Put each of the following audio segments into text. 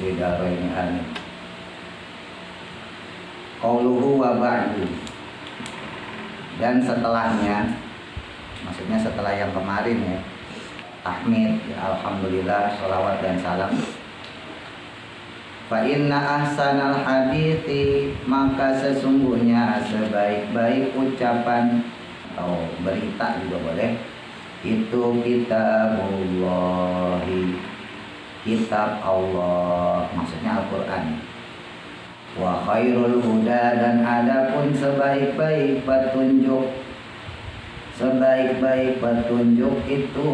bidaraini amin. Qauluhu wa ba'du. Dan setelahnya, maksudnya setelah yang kemarin ya, tahmid, ya, alhamdulillah, sholawat dan salam. Fa inna ahsanal hadithi, maka sesungguhnya sebaik-baik ucapan atau berita juga boleh, itu kitabullahi, kitab Allah, maksudnya Al-Quran. Wa khairul huda, dan adapun sebaik-baik petunjuk, sebaik-baik petunjuk itu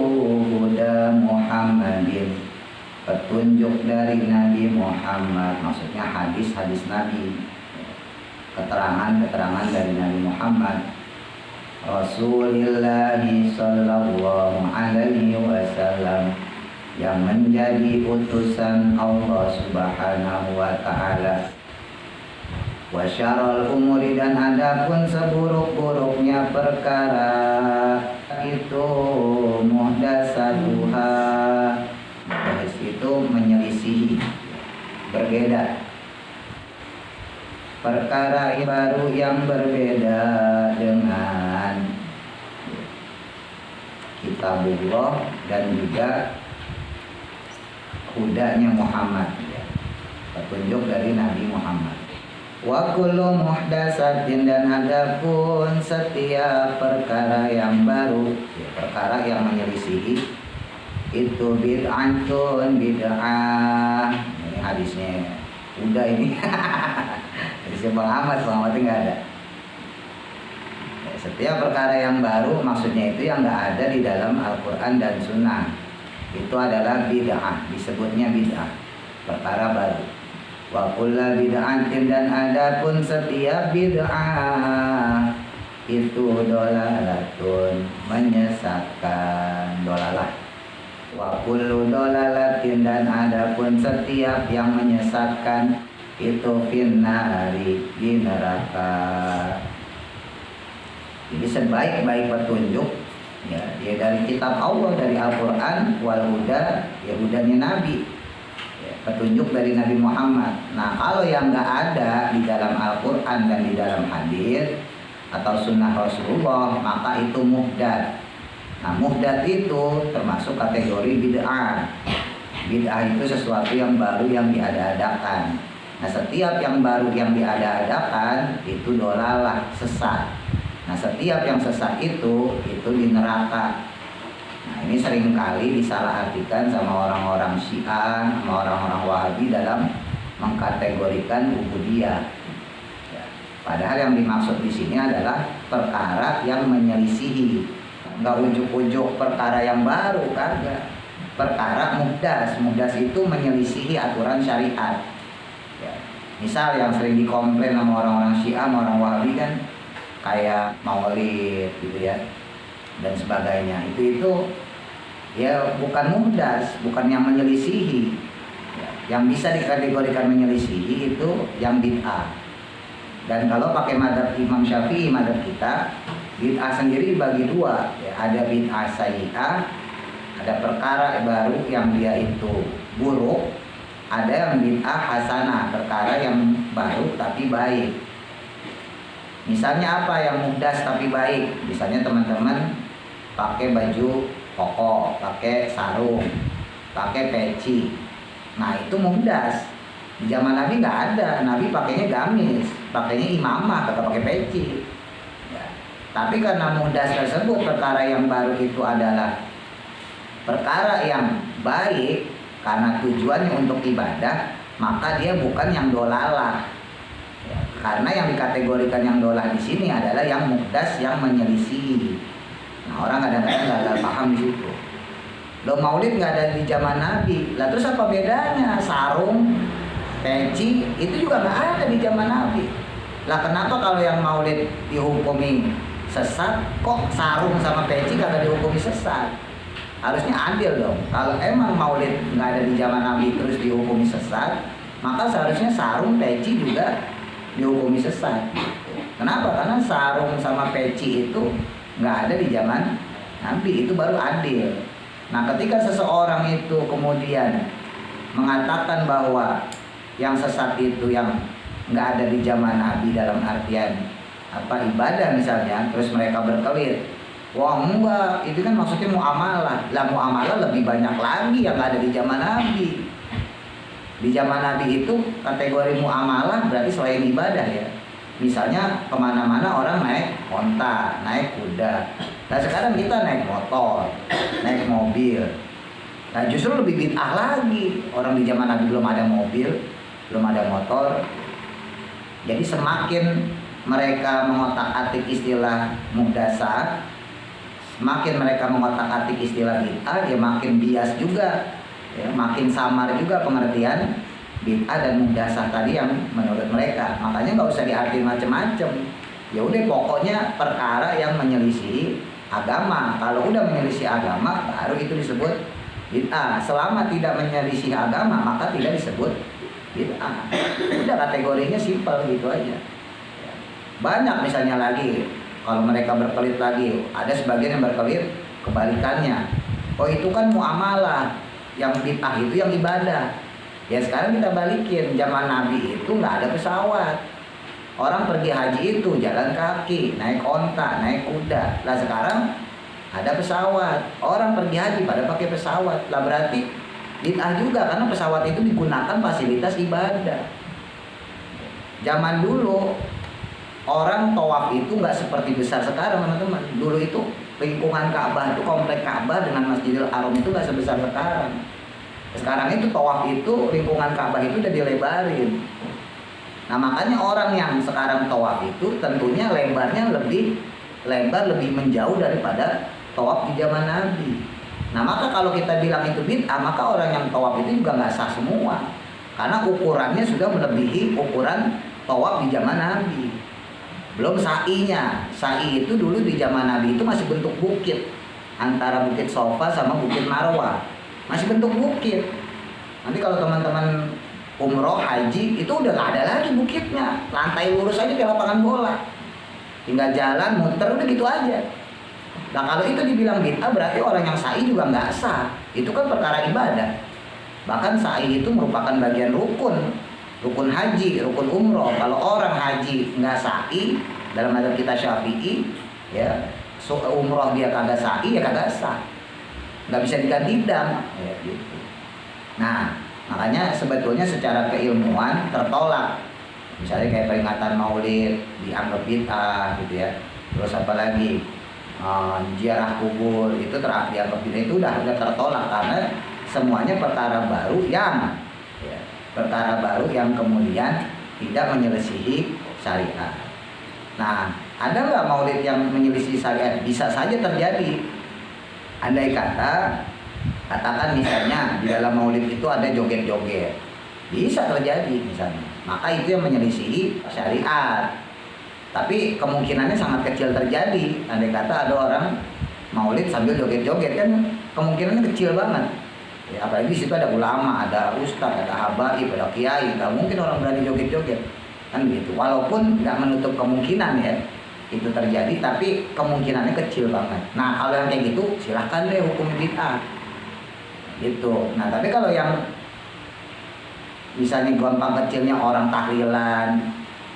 huda Muhammadin, petunjuk dari Nabi Muhammad, maksudnya hadis-hadis Nabi, keterangan-keterangan dari Nabi Muhammad Rasulillahi sallallahu alaihi wasallam, yang menjadi utusan Allah subhanahu wa ta'ala. Wa syarrul umuri, dan adapun seburuk-buruknya perkara itu muhdatsatuha, itu menyelisihi, berbeda, perkara baru yang berbeda dengan kitabullah dan juga hudanya Muhammad, ya, petunjuk dari Nabi Muhammad. Wa kullu muhdatsatin, dan adapun setiap perkara yang baru, ya, perkara yang menyelisihi, itu bid'atun, bid'ah. Ini hadisnya udah ini. Hadisnya Bang Ahmad nggak ada. Ya, setiap perkara yang baru, maksudnya itu yang nggak ada di dalam Al-Quran dan Sunnah, itu adalah bid'ah, disebutnya bid'ah, perkara baru. Wa kullu bid'atin, dan adapun setiap bid'ah itu dolalatun, menyesatkan, dolalah. Wa kullu dolalatin, dan adapun setiap yang menyesatkan itu finnari, di neraka. Jadi sebaik-baik petunjuk, ya, dia dari kitab Allah, dari Al-Quran, wal huda, ya hudanya Nabi, ya, petunjuk dari Nabi Muhammad. Nah, kalau yang nggak ada di dalam Al-Quran dan di dalam hadis atau sunnah Rasulullah, maka itu muhdats. Nah, muhdats itu termasuk kategori bid'ah. Bid'ah itu sesuatu yang baru yang diada-adakan. Nah, setiap yang baru yang diada-adakan itu dolalah, sesat. Nah, setiap yang sesat itu di neraka. Nah, ini seringkali disalahartikan sama orang-orang Syiah, sama orang-orang Wahabi dalam mengkategorikan ubudiyah. Ya, padahal yang dimaksud di sini adalah perkara yang menyelisihi. Nggak ujuk-ujuk perkara yang baru, kagak. Perkara muhdas. Muhdas itu menyelisihi aturan syariat, ya. Misal yang sering dikomplain sama orang-orang Syiah, sama orang Wahabi kan, kayak maulid gitu ya, dan sebagainya. Itu ya bukan muhdas, bukan yang menyelisihi, ya. Yang bisa dikategorikan menyelisihi itu yang bid'ah. Dan kalau pakai madzhab Imam Syafi'i, madzhab kita, bid'ah sendiri dibagi dua, ya. Ada bid'ah sayyi'ah, ada perkara baru yang dia itu buruk. Ada yang bid'ah hasanah, perkara yang baru tapi baik. Misalnya apa yang muhdas tapi baik? Misalnya teman-teman pakai baju koko, pakai sarung, pakai peci. Nah, itu muhdas. Di zaman Nabi nggak ada. Nabi pakainya gamis, pakainya imamah, kagak pakai peci. Ya. Tapi karena muhdas tersebut, perkara yang baru itu adalah perkara yang baik karena tujuannya untuk ibadah, maka dia bukan yang dolalah. Ya, karena yang dikategorikan yang dolah di sini adalah yang muhdas, yang menyelisih. Nah, orang kadang-kadang gagal paham di situ. Lo maulid nggak ada di zaman Nabi, lah terus apa bedanya? Sarung, peci itu juga nggak ada di zaman Nabi. Lah kenapa kalau yang maulid dihukumi sesat, kok sarung sama peci kagak dihukumi sesat? Harusnya adil dong. Kalau emang maulid nggak ada di zaman Nabi terus dihukumi sesat, maka seharusnya sarung, peci juga dihukumi sesat. Kenapa? Karena sarung sama peci itu nggak ada di zaman Nabi, itu baru adil. Nah, ketika seseorang itu kemudian mengatakan bahwa yang sesat itu yang nggak ada di zaman Nabi dalam artian ibadah misalnya, terus mereka berkelit, wah enggak, itu kan maksudnya muamalah. Lah muamalah lebih banyak lagi yang nggak ada di zaman Nabi. Di zaman Nabi itu kategori muamalah berarti selain ibadah ya. Misalnya kemana-mana orang naik onta, naik kuda. Nah sekarang kita naik motor, naik mobil. Nah justru lebih bid'ah lagi. Orang di zaman Nabi belum ada mobil, belum ada motor. Jadi semakin mereka mengotak-atik istilah muhdasat, semakin mereka mengotak-atik istilah bid'ah, ya makin bias juga, ya, makin samar juga pengertian bid'ah dan muhdasat tadi yang menurut mereka. Makanya nggak usah diartiin macam-macam. Ya udah pokoknya perkara yang menyelisih agama. Kalau udah menyelisih agama, baru itu disebut bid'ah. Selama tidak menyelisih agama, maka tidak disebut bid'ah. Udah kategorinya simpel gitu aja. Banyak misalnya lagi, kalau mereka berkelit lagi, ada sebagian yang berkelit kebalikannya. Oh itu kan muamalah, yang bid'ah itu yang ibadah. Ya sekarang kita balikin, zaman Nabi itu nggak ada pesawat. Orang pergi haji itu jalan kaki, naik onta, naik kuda. Lah sekarang ada pesawat. Orang pergi haji pada pakai pesawat. Lah berarti bid'ah juga karena pesawat itu digunakan fasilitas ibadah. Zaman dulu orang tawaf itu nggak seperti besar sekarang teman-teman. Dulu itu lingkungan Ka'bah itu, komplek Ka'bah dengan Masjidil Haram itu nggak sebesar sekarang. Sekarang itu tawaf itu lingkungan Ka'bah itu udah dilebarin. Nah makanya orang yang sekarang tawaf itu tentunya lebarnya lebih lebar, lebih menjauh daripada tawaf di zaman Nabi. Nah maka kalau kita bilang itu bid'ah, maka orang yang tawaf itu juga nggak sah semua, karena ukurannya sudah melebihi ukuran tawaf di zaman Nabi. Belum sa'inya. Sa'i itu dulu di zaman Nabi itu masih bentuk bukit, antara bukit Sofa sama bukit Marwah, masih bentuk bukit. Nanti kalau teman-teman umroh haji itu udah nggak ada lagi bukitnya, lantai lurus aja kayak lapangan bola, tinggal jalan muter udah gitu aja. Nah kalau itu dibilang bid'ah berarti orang yang sa'i juga nggak sah. Itu kan perkara ibadah. Bahkan sa'i itu merupakan bagian rukun haji, rukun umroh. Kalau orang haji nggak sa'i dalam mazhab kita Syafi'i, ya umroh dia kagak sa'i ya kagak sah, nggak bisa diganti dam, ya, gitu. Nah makanya sebetulnya secara keilmuan tertolak. Misalnya kayak peringatan Maulid dianggap bid'ah gitu ya. Terus apa lagi? Ziarah kubur itu dianggap bid'ah, itu udah tertolak karena semuanya perkara baru yang kemudian tidak menyelisihi syariat. Nah, ada nggak maulid yang menyelisih syariat? Bisa saja terjadi. Andai katakan misalnya di dalam maulid itu ada joget-joget, bisa terjadi misalnya, maka itu yang menyelisihi syariat. Tapi kemungkinannya sangat kecil terjadi. Andai kata ada orang maulid sambil joget-joget, kan kemungkinannya kecil banget. Ya, apalagi di situ ada ulama, ada ustadz, ada habaib, ada kiai, nggak mungkin orang berani joget-joget, kan gitu. Walaupun nggak menutup kemungkinan ya itu terjadi, tapi kemungkinannya kecil banget. Nah kalau yang kayak gitu silahkan deh hukum bid'ah, gitu. Nah tapi kalau yang misalnya gampang kecilnya orang tahlilan,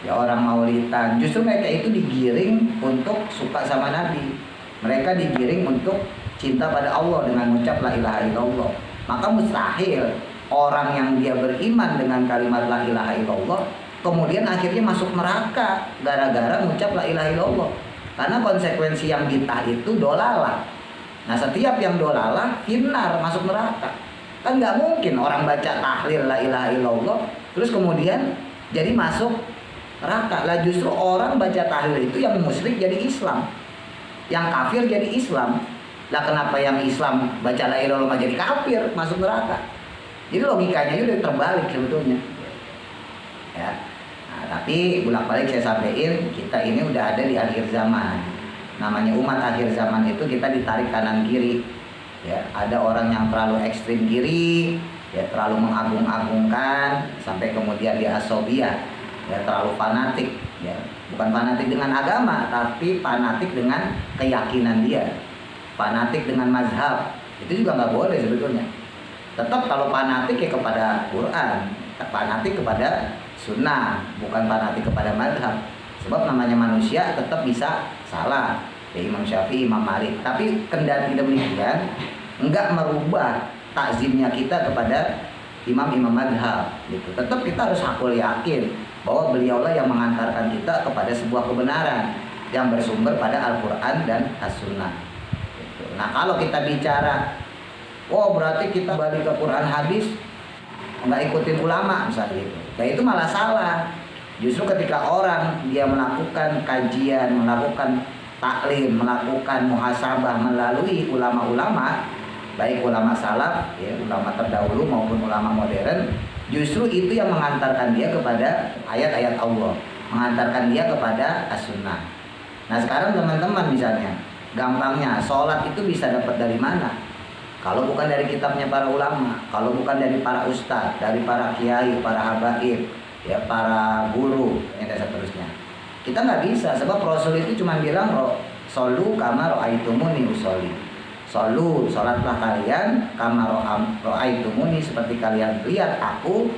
ya orang maulidan, justru mereka itu digiring untuk suka sama Nabi. Mereka digiring untuk cinta pada Allah dengan mengucap la ilaha illallah. Maka mustahil orang yang dia beriman dengan kalimat la ilaha illallah kemudian akhirnya masuk neraka gara-gara mengucap la ilaha illallah. Karena konsekuensi yang bid'ah itu dolalah. Nah setiap yang dolalah finnar, masuk neraka. Kan nggak mungkin orang baca tahlil la ilaha illallah terus kemudian jadi masuk neraka. Lah justru orang baca tahlil itu yang musyrik jadi Islam, yang kafir jadi Islam. Lah kenapa yang Islam baca la ilaha illallah jadi kafir, masuk neraka? Jadi logikanya udah terbalik sebetulnya. Ya. Nah, tapi bolak-balik saya sampaikan, kita ini udah ada di akhir zaman. Namanya umat akhir zaman itu kita ditarik kanan kiri. Ya, ada orang yang terlalu ekstrim kiri, ya terlalu mengagung-agungkan sampai kemudian dia asobiyah, ya terlalu fanatik, ya. Bukan fanatik dengan agama, tapi fanatik dengan keyakinan dia. Fanatik dengan mazhab, itu juga nggak boleh sebetulnya. Tetap kalau fanatik ya kepada Quran, fanatik kepada sunnah, bukan fanatik kepada madhab. Sebab namanya manusia tetap bisa salah, ya Imam Syafi'i, Imam Malik. Tapi kendati demikian enggak merubah takzimnya kita kepada imam-imam madhab gitu. Tetap kita harus hakul yakin bahwa beliaulah yang mengantarkan kita kepada sebuah kebenaran yang bersumber pada Al-Quran dan As-Sunnah gitu. Nah kalau kita bicara oh berarti kita balik ke Quran hadis nggak ikutin ulama misalnya gitu, nah itu malah salah. Justru ketika orang dia melakukan kajian, melakukan taklim, melakukan muhasabah melalui ulama-ulama, baik ulama salaf, ya, ulama terdahulu maupun ulama modern, justru itu yang mengantarkan dia kepada ayat-ayat Allah, mengantarkan dia kepada as-sunnah. Nah sekarang teman-teman misalnya, gampangnya sholat itu bisa dapat dari mana? Kalau bukan dari kitabnya para ulama, kalau bukan dari para ustadz, dari para kiai, para habaib, ya para guru, dan seterusnya. Kita nggak bisa, sebab Rasul itu cuma bilang solu kama ro'aitumuni usolli. Solu, sholatlah kalian kama ro'aitumuni, seperti kalian lihat aku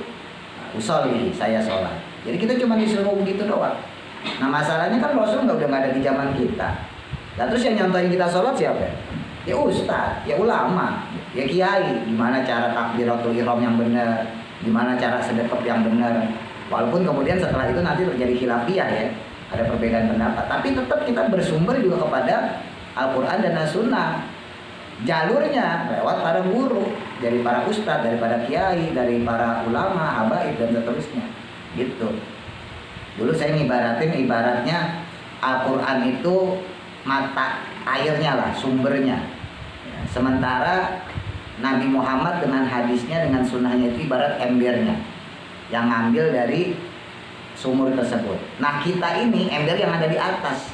usolli, saya sholat. Jadi kita cuma disuruh begitu doang. Nah masalahnya kan Rasul udah nggak ada di zaman kita. Nah terus yang nyontohin kita sholat siapa? Ya ustadz, ya ulama, ya kiai. Gimana cara takbiratul ihram yang benar, gimana cara sedekap yang benar. Walaupun kemudian setelah itu nanti terjadi khilafiyah ya, ada perbedaan pendapat. Tapi tetap kita bersumber juga kepada Al-Quran dan As-Sunnah. Jalurnya lewat para guru, dari para ustadz, dari para kiai, dari para ulama, habaib dan seterusnya. Gitu. Dulu saya ibaratnya Al-Quran itu mata airnya lah, sumbernya. Ya, sementara Nabi Muhammad dengan hadisnya, dengan sunnahnya itu ibarat embernya yang ngambil dari sumur tersebut. Nah kita ini ember yang ada di atas,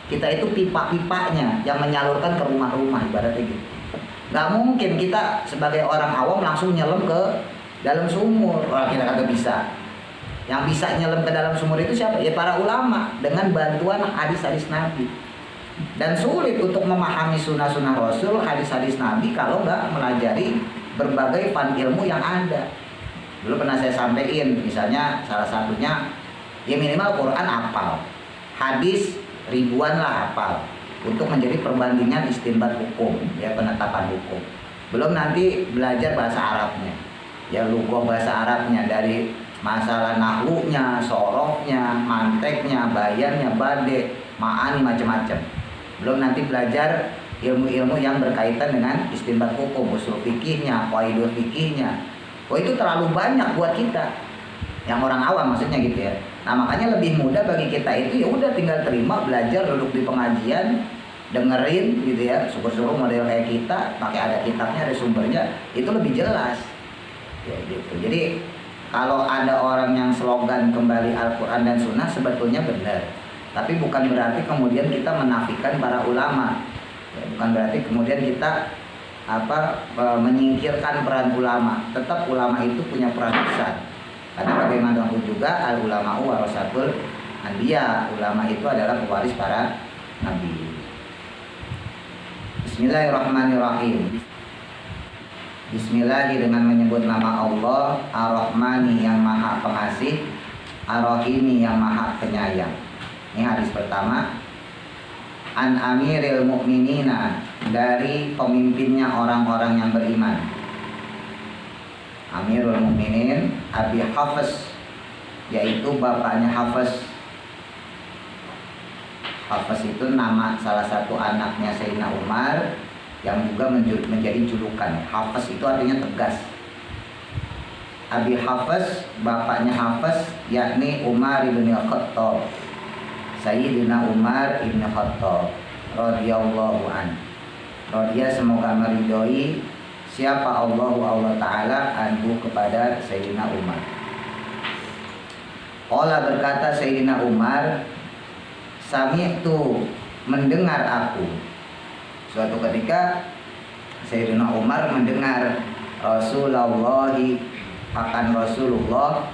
kita itu pipa-pipanya yang menyalurkan ke rumah-rumah, ibaratnya gitu. Gak mungkin kita sebagai orang awam langsung nyelam ke dalam sumur, kita kagak bisa. Yang bisa nyelam ke dalam sumur itu siapa? Ya para ulama dengan bantuan hadis-hadis Nabi. Dan sulit untuk memahami sunnah-sunnah Rasul, hadis-hadis Nabi kalau nggak melajari berbagai fan ilmu yang ada. Dulu pernah saya sampaikan, misalnya salah satunya ya minimal Quran hafal, hadis ribuan lah hafal, untuk menjadi perbandingan istinbat hukum, ya penetapan hukum. Belum nanti belajar bahasa Arabnya, ya lughah bahasa Arabnya, dari masalah nahwunya, sorofnya, manteknya, bayannya, bade, ma'ani, macam-macam. Belum nanti belajar ilmu-ilmu yang berkaitan dengan istinbat hukum, usul fikihnya, qaidul fikihnya. Oh itu terlalu banyak buat kita, yang orang awam maksudnya gitu ya. Nah makanya lebih mudah bagi kita itu ya udah tinggal terima, belajar, duduk di pengajian, dengerin gitu ya, syukur-syukur model kayak kita, pakai ada kitabnya, ada sumbernya, itu lebih jelas. Ya gitu. Jadi kalau ada orang yang slogan kembali Al-Quran dan Sunnah sebetulnya benar, tapi bukan berarti kemudian kita menafikan para ulama, ya, bukan berarti kemudian kita menyingkirkan peran ulama. Tetap ulama itu punya peran besar, karena bagaimanapun juga al ulama'u warasatul anbiya, ulama itu adalah pewaris para nabi. Bismillahirrahmanirrahim. Bismillah dengan menyebut nama Allah, Ar-Rahmani yang maha pengasih, Ar-Rahimi yang maha penyayang. Ini hadis pertama. An Amiril Mukminina, dari pemimpinnya orang-orang yang beriman. Amirul Mukminin Abi Hafs, yaitu bapaknya Hafs. Hafs itu nama salah satu anaknya Sayyidina Umar, yang juga menjadi julukan. Hafs itu artinya tegas. Abi Hafs, bapaknya Hafs, yakni Umar ibn Khattab, Sayyidina Umar ibn Khattab radhiyallahu an. Radhiya semoga meridhoi siapa Allah Ta'ala anhu kepada Sayyidina Umar. Qala berkata Sayyidina Umar, sami'tu mendengar aku. Suatu ketika Sayyidina Umar mendengar Rasulullah akan Rasulullah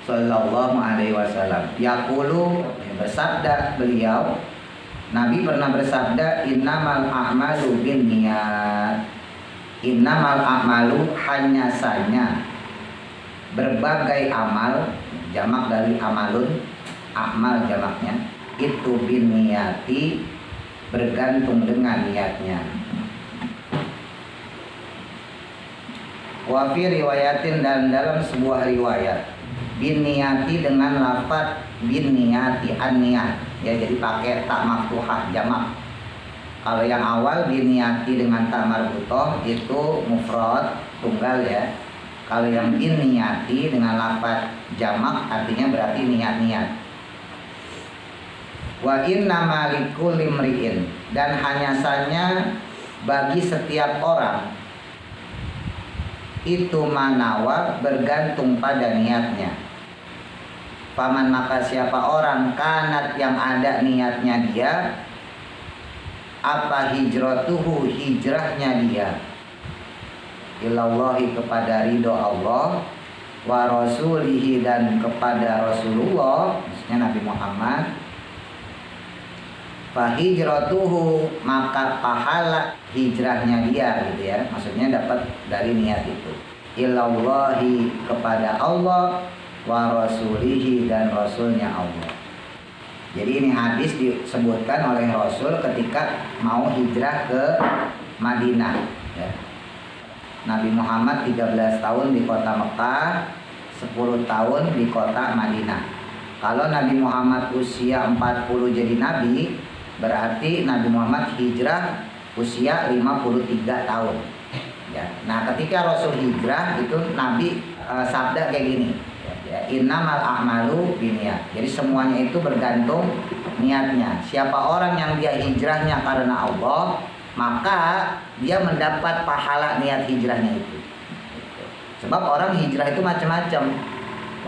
Sallallahu Alaihi Wasallam yaqulu, bersabda beliau, Nabi pernah bersabda, innamal a'malu binniyat, Innamal a'malu, hanya saja berbagai amal, jamak dari amalun, amal jamaknya, itu bin niyati, bergantung dengan niatnya. Wa fi riwayatin, dan dalam sebuah riwayat, bin niyati dengan lafaz bin niyati, an niat ya, jadi pakai tak maftuhah jamak. Kalau yang awal bin niyati dengan tak marbutoh itu mufrad tunggal ya. Kalau yang bin niyati dengan lafaz jamak artinya berarti niat-niat. Wa inna likulli imri'in, dan hanya saja bagi setiap orang itu manawa, bergantung pada niatnya. Paman, maka siapa orang kanat yang ada niatnya dia, apa hijratuhu, hijrahnya dia, ilallahi, kepada ridho Allah, wa rasulihi, dan kepada Rasulullah, maksudnya Nabi Muhammad, fa hijratuhu, maka pahala hijrahnya dia gitu ya, maksudnya dapat dari niat itu, ilallahi, kepada Allah, wa rasulihi, dan rasulnya Allah. Jadi ini hadis disebutkan oleh Rasul ketika mau hijrah ke Madinah ya. Nabi Muhammad 13 tahun di kota Mekah, 10 tahun di kota Madinah. Kalau Nabi Muhammad usia 40 jadi nabi, berarti Nabi Muhammad hijrah usia 53 tahun ya. Nah, ketika Rasul hijrah itu Nabi sabda kayak gini ya, innamal a'malu binniyat. Jadi semuanya itu bergantung niatnya. Siapa orang yang dia hijrahnya karena Allah, maka dia mendapat pahala niat hijrahnya itu. Sebab orang hijrah itu macam-macam.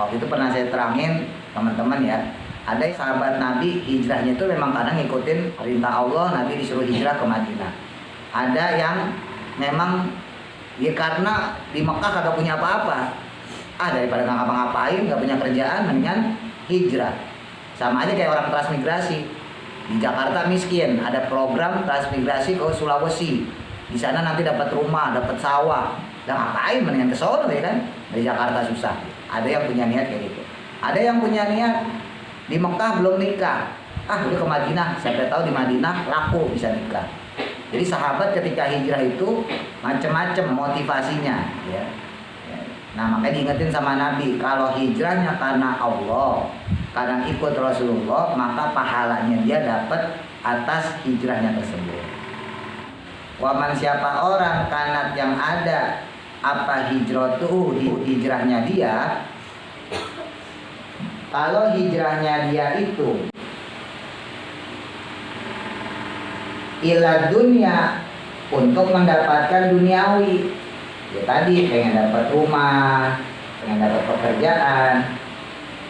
Waktu itu pernah saya terangin teman-teman ya. Ada sahabat Nabi hijrahnya itu memang karena ngikutin perintah Allah, Nabi disuruh hijrah ke Madinah. Ada yang memang ya karena di Mekah kagak punya apa-apa. Daripada nggak ngapa-ngapain, nggak punya kerjaan, mendingan hijrah. Sama aja kayak orang transmigrasi. Di Jakarta miskin, ada program transmigrasi ke Sulawesi. Di sana nanti dapat rumah, dapat sawah. Dan ngapain, mendingan ke sono ya kan? Dari Jakarta susah. Ada yang punya niat kayak gitu. Ada yang punya niat di Mekah belum nikah. Udah ke Madinah, siapa tahu di Madinah laku bisa nikah. Jadi sahabat ketika hijrah itu macam-macam motivasinya ya. Nah, makanya diingetin sama Nabi, kalau hijrahnya karena Allah, karena ikut Rasulullah, maka pahalanya dia dapat atas hijrahnya tersebut. Waman, siapa orang kanat yang ada apa hijratuhu, hijrahnya dia, kalau hijrahnya dia itu ila dunia, untuk mendapatkan duniawi. Ya tadi pengen dapat rumah, pengen dapat pekerjaan.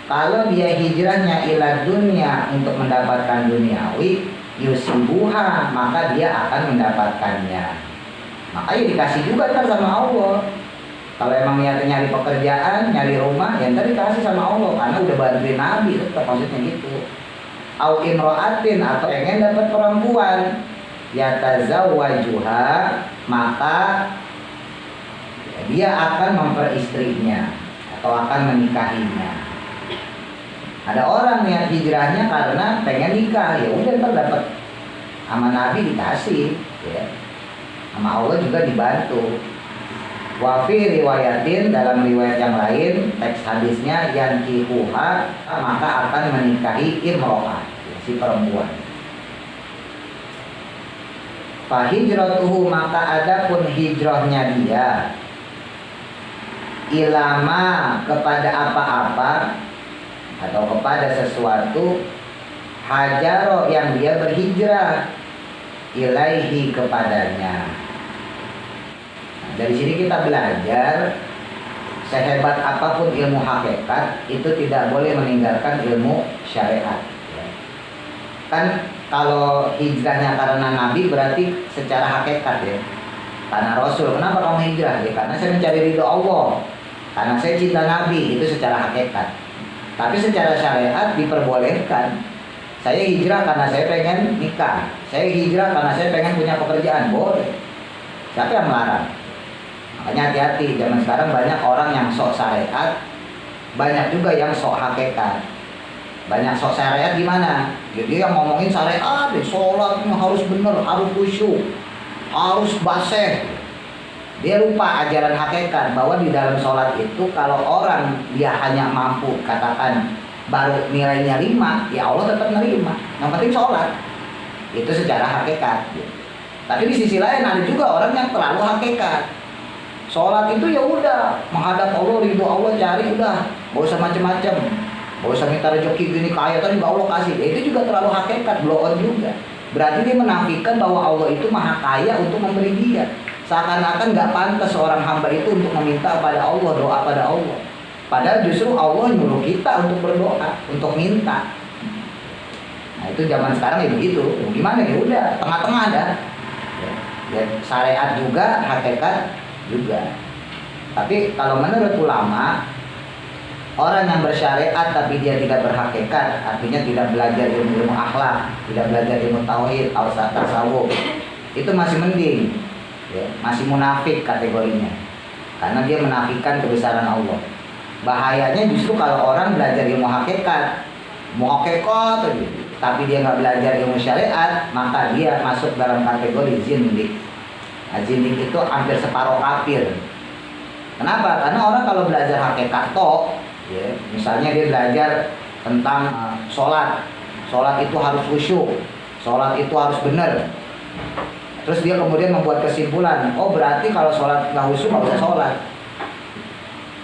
Kalau dia hijrahnya ila dunia, untuk mendapatkan duniawi, yusibuha, maka dia akan mendapatkannya. Makanya dikasih juga ntar sama Allah. Kalau emang niatnya nyari pekerjaan, nyari rumah, ya ntar dikasih sama Allah, karena udah bantuin Nabi, tetap maksudnya gitu. Au imro'atin, atau pengen dapat perempuan, yatazawwajuha, maka dia akan memperistrinya atau akan menikahinya. Ada orang niat hijrahnya karena pengen nikah, ya udah ntar dapat sama Nabi dikasih, ya. Sama Allah juga dibantu. Wa fi riwayatin, dalam riwayat yang lain teks hadisnya yankihuha, maka akan menikahi imro'ah, si perempuan. Fa hijratuhu, maka adapun hijrahnya dia, ilama, kepada apa-apa atau kepada sesuatu, hajaro, yang dia berhijrah, ilaihi, kepadanya. Nah, dari sini kita belajar sehebat apapun ilmu hakikat itu tidak boleh meninggalkan ilmu syariat. Kan kalau hijrahnya karena Nabi berarti secara hakikat ya, karena Rasul. Kenapa kamu hijrah? Ya karena saya mencari ridho Allah, karena saya cinta Nabi, itu secara hakikat. Tapi secara syariat diperbolehkan. Saya hijrah karena saya pengen nikah, saya hijrah karena saya pengen punya pekerjaan, boleh. Siapa yang melarang? Makanya hati-hati, zaman sekarang banyak orang yang sok syariat, banyak juga yang sok hakikat. Banyak sok syariat gimana? Jadi yang ngomongin syariat, sholatnya harus bener, harus khusyuk, harus baseh. Dia lupa ajaran hakikat bahwa di dalam sholat itu kalau orang dia hanya mampu katakan baru nilainya 5, ya Allah tetap nerima. Yang penting sholat. Itu secara hakikat. Tapi di sisi lain ada juga orang yang terlalu hakikat. Sholat itu ya udah menghadap Allah, ridho Allah cari udah, gak usah macem-macem, gak usah minta rezeki gini kaya tadi gak Allah kasih. Itu juga terlalu hakikat, blow on juga. Berarti dia menafikan bahwa Allah itu maha kaya untuk memberi dia. Seakan-akan gak pantas seorang hamba itu untuk meminta pada Allah, doa pada Allah. Padahal justru Allah nyuruh kita untuk berdoa, untuk minta. Nah itu zaman sekarang ya begitu. Gimana ya udah tengah-tengah ada. Ya, syariat juga, hakikat juga. Tapi kalau menurut ulama, orang yang bersyariat tapi dia tidak berhakikat, artinya tidak belajar ilmu akhlak, tidak belajar ilmu tauhid, tasawuf, itu masih mending, ya, masih munafik kategorinya, karena dia menafikan kebesaran Allah. Bahayanya justru kalau orang belajar ilmu hakikat, tapi dia nggak belajar ilmu syariat, maka dia masuk dalam kategori zindik. Nah, zindik itu hampir separuh kafir. Kenapa? Karena orang kalau belajar hakikat ya, misalnya dia belajar tentang sholat itu harus khusyuk, sholat itu harus benar. Terus dia kemudian membuat kesimpulan, oh berarti kalau sholat nggak khusyuk nggak usah sholat.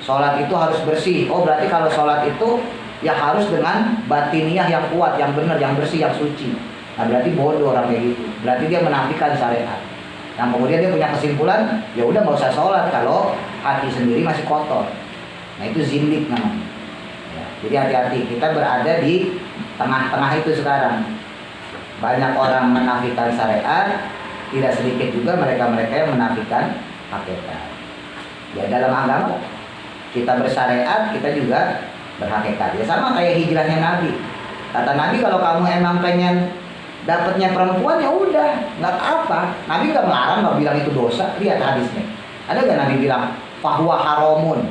Sholat itu harus bersih. Oh berarti kalau sholat itu ya harus dengan batiniah yang kuat, yang benar, yang bersih, yang suci. Nah berarti bodoh orang kayak gitu. Berarti dia menafikan syariat. Yang kemudian dia punya kesimpulan, ya udah nggak usah sholat kalau hati sendiri masih kotor. Nah itu zindik namanya. Ya, jadi hati-hati, kita berada di tengah-tengah itu sekarang. Banyak orang menafikan syariat, tidak sedikit juga mereka-mereka yang menafikan hakikat. Ya dalam agama kita bersyariat, kita juga berhakikat. Ya sama kayak hijrahnya Nabi. Kata Nabi kalau kamu emang pengen dapatnya perempuan ya udah, nggak apa. Nabi nggak melarang, nggak bilang itu dosa. Lihat hadisnya. Ada nggak Nabi bilang fahuwa haramun,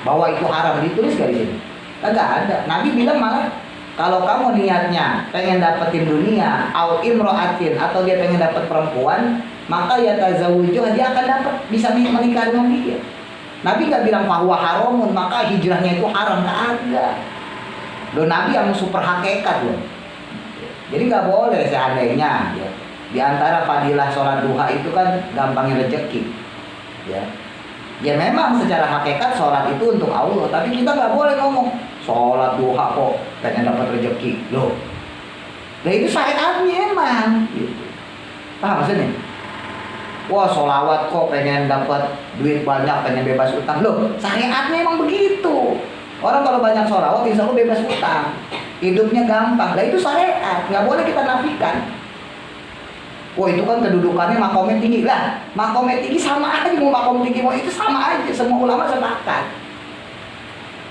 bahwa itu haram, ditulis nggak di sini? Nggak ada. Nabi bilang malah kalau kamu niatnya pengen dapetin dunia, au imro'atin, atau dia pengen dapet perempuan, maka ya tazawujuh, dia akan dapat bisa menikah dengan dia. Nabi nggak bilang fahuwa haramun, maka hijrahnya itu haram, nggak ada. Loh Nabi yang super hakikat loh. Jadi nggak boleh seandainya ya, di antara fadilah sholat duha itu kan gampangnya rezeki, ya memang secara hakikat sholat itu untuk Allah, tapi kita nggak boleh ngomong sholat duha kok pengen dapat rezeki loh. Nah itu syariatnya emang, gitu. Paham maksudnya? Wah sholawat kok pengen dapat duit banyak, pengen bebas utang loh. Syariatnya emang begitu. Orang kalau banyak sholawat insya Allah bebas utang, hidupnya gampang. Lah itu syariat, nggak boleh kita nafikan. Wah itu kan kedudukannya makomnya tinggi lah. Makomnya tinggi sama aja, mau makom tinggi mau itu sama aja. Semua ulama sepakat.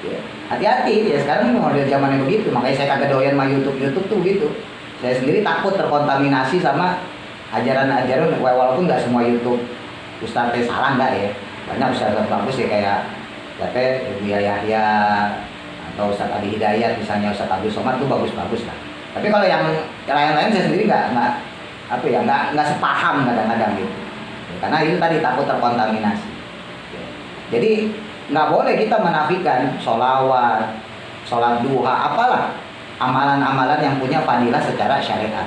Ya, hati-hati ya sekarang model zamannya begitu. Makanya saya kagak doyan sama YouTube tuh gitu. Saya sendiri takut terkontaminasi sama ajaran-ajaran. Walaupun nggak semua YouTube Ustadz salah nggak ya. Banyak Ustadz bagus ya kayak Ibu Yahya atau Ustadz Adi Hidayat misalnya, Ustadz Abdul Somad tuh bagus-bagus lah. Tapi kalau yang lain-lain saya sendiri nggak sepaham kadang-kadang gitu. Karena itu tadi takut terkontaminasi. Jadi nggak boleh kita menafikan sholawat, sholat duha, apalah amalan-amalan yang punya fadilah secara syariat.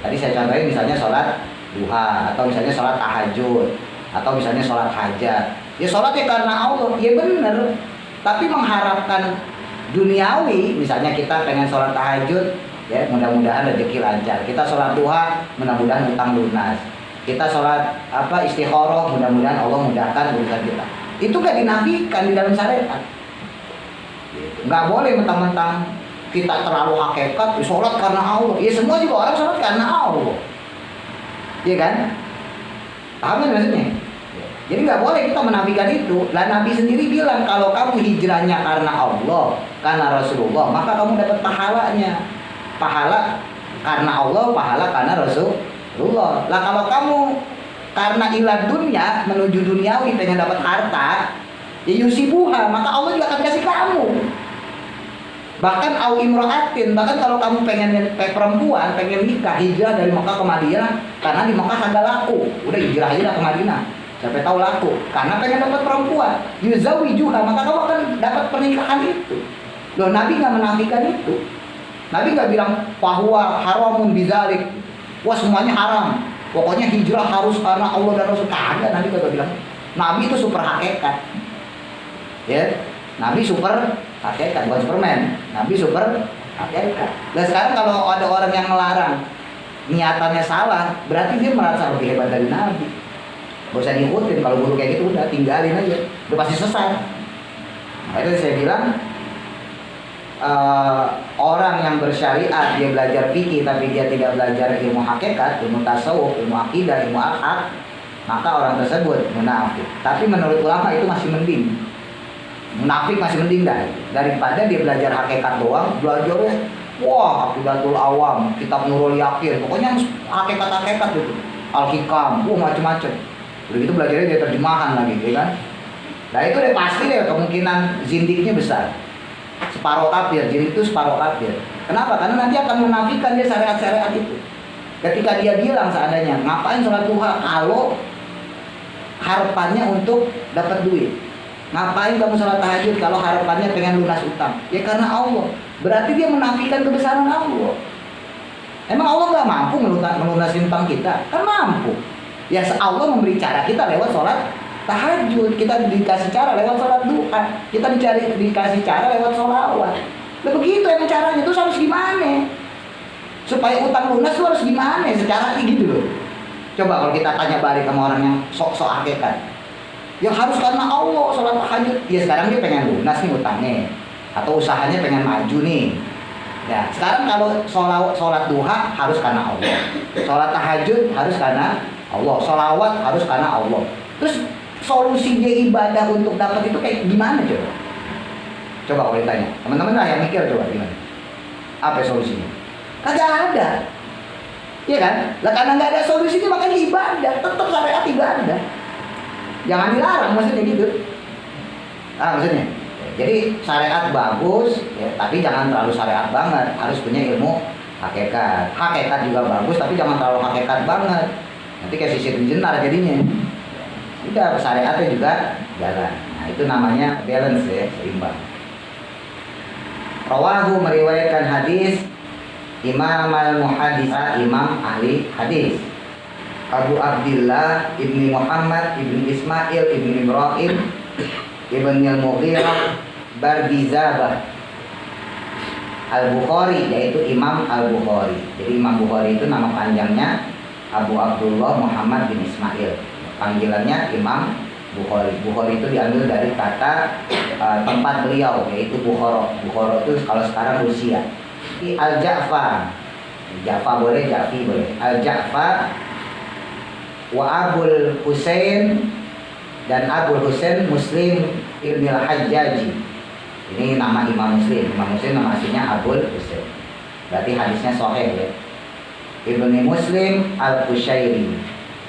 Tadi saya contohin misalnya sholat duha, atau misalnya sholat tahajud, atau misalnya sholat hajat. Ya sholatnya karena Allah, ya bener. Tapi mengharapkan duniawi, misalnya kita pengen sholat tahajud, ya mudah-mudahan rezeki lancar. Kita sholat duha, mudah-mudahan utang lunas. Kita sholat istikharah, mudah-mudahan Allah mudahkan urusan kita. Itu gak dinafikan di dalam syariat. Gak boleh mentang-mentang kita terlalu hakikat, sholat karena Allah. Ya semua juga orang sholat karena Allah. Iya kan? Paham kan maksudnya? Jadi nggak boleh kita menafikan itu. Lah Nabi sendiri bilang kalau kamu hijrahnya karena Allah, karena Rasulullah, maka kamu dapat pahalanya. Pahala karena Allah, pahala karena Rasulullah. Lah kalau kamu karena ilad dunia, menuju duniawi, pengen dapat harta, ya yusibuha, maka Allah juga akan kasih kamu. Bahkan au imro'atin, bahkan kalau kamu pengen perempuan, pengen nikah, hijrah dari Mekah ke Madinah, karena di Mekah kagak laku, udah hijrah aja ke Madinah, sampai tahu laku, karena pengen dapat perempuan, yuzawijuha, maka kamu akan dapat pernikahan itu. Loh, Nabi nggak menafikan itu. Nabi nggak bilang bahwa haramun bizalik, wah semuanya haram, pokoknya hijrah harus karena Allah dan Rasul. Kagak, Nabi kagak bilang. Nabi itu super hakikat, ya. Nabi super hakikat, bukan Superman. Nabi super hakikat. Nah sekarang kalau ada orang yang melarang, niatannya salah, berarti dia merasa lebih hebat dari Nabi. Gak usah ngikutin, kalau guru kayak gitu udah tinggalin aja, udah pasti sesat. Nah, itu saya bilang orang yang bersyariat, dia belajar fikih tapi dia tidak belajar ilmu hakikat, ilmu tasawuf, ilmu akidah, ilmu akhlak, maka orang tersebut munafik. Tapi menurut ulama itu masih mending. Munafik masih mending dah, daripada dia belajar hakikat doang, belajarnya wah Aqidatul Awam, kitab Nurul Yakin, pokoknya hakikat-hakikat gitu, Al-Hikam, macam-macam. Begitu belajarnya dia terjemahan lagi, ya kan? Nah itu deh pasti deh kemungkinan zindiknya besar. Separuh kafir, jin itu separuh kafir. Kenapa? Karena nanti akan menafikan dia syariat-syariat itu. Ketika dia bilang seandainya, ngapain sholat duha kalau harapannya untuk dapat duit? Ngapain kamu sholat tahajud kalau harapannya pengen lunas utang? Ya karena Allah. Berarti dia menafikan kebesaran Allah. Emang Allah nggak mampu melunasin utang kita? Kan mampu. Ya Allah memberi cara kita lewat sholat tahajud, kita dikasih cara lewat sholat duha, kita dikasih cara lewat sholawat. Nah begitu emang caranya. Terus harus gimana? Supaya utang lunas itu harus gimana? Secara gitu loh. Coba kalau kita tanya balik sama orang yang sok-sok hakikat, yang harus karena Allah sholat tahajud. Ya sekarang dia pengen lunas nih utangnya, atau usahanya pengen maju nih. Ya sekarang kalau sholat duha harus karena Allah, sholat tahajud harus karena Allah, sholawat harus karena Allah. Terus solusinya ibadah untuk dapat itu kayak gimana coba? Coba kalau ditanya teman-teman lah yang mikir, coba gimana? Apa solusinya? Kagak ada. Iya kan? Lah karena nggak ada solusinya makanya ibadah, tetap syariat ibadah. Jangan dilarang maksudnya gitu. Maksudnya. Jadi syariat bagus, ya, tapi jangan terlalu syariat banget. Harus punya ilmu hakikat. Hakikat juga bagus, tapi jangan terlalu hakikat banget. Nanti kayak sisir jenar jadinya. Udah syariatnya juga jalan. Nah itu namanya balance ya, seimbang. Rawahu meriwayatkan hadis Imam al-Muhaddits, imam ahli hadis, Abu Abdillah ibni Muhammad ibni Ismail ibni Ibrahim ibni al-Mughirah Bardizabah Al-Bukhari, yaitu Imam Al-Bukhari. Jadi Imam Bukhari itu nama panjangnya Abu Abdullah Muhammad bin Ismail, panggilannya Imam Bukhari. Bukhari itu diambil dari kata tempat beliau, yaitu Bukhara. Bukhara itu kalau sekarang Rusia. Al-Ja'far, Ja'far boleh, Ja'fi boleh. Al-Ja'far wa Abul Husain, dan Abul Husain Muslim ibn al-Hajjaji. Ini nama Imam Muslim. Imam Muslim nama aslinya Abul Husain. Berarti hadisnya sahih ya. Ibnu Muslim Al-Qushairi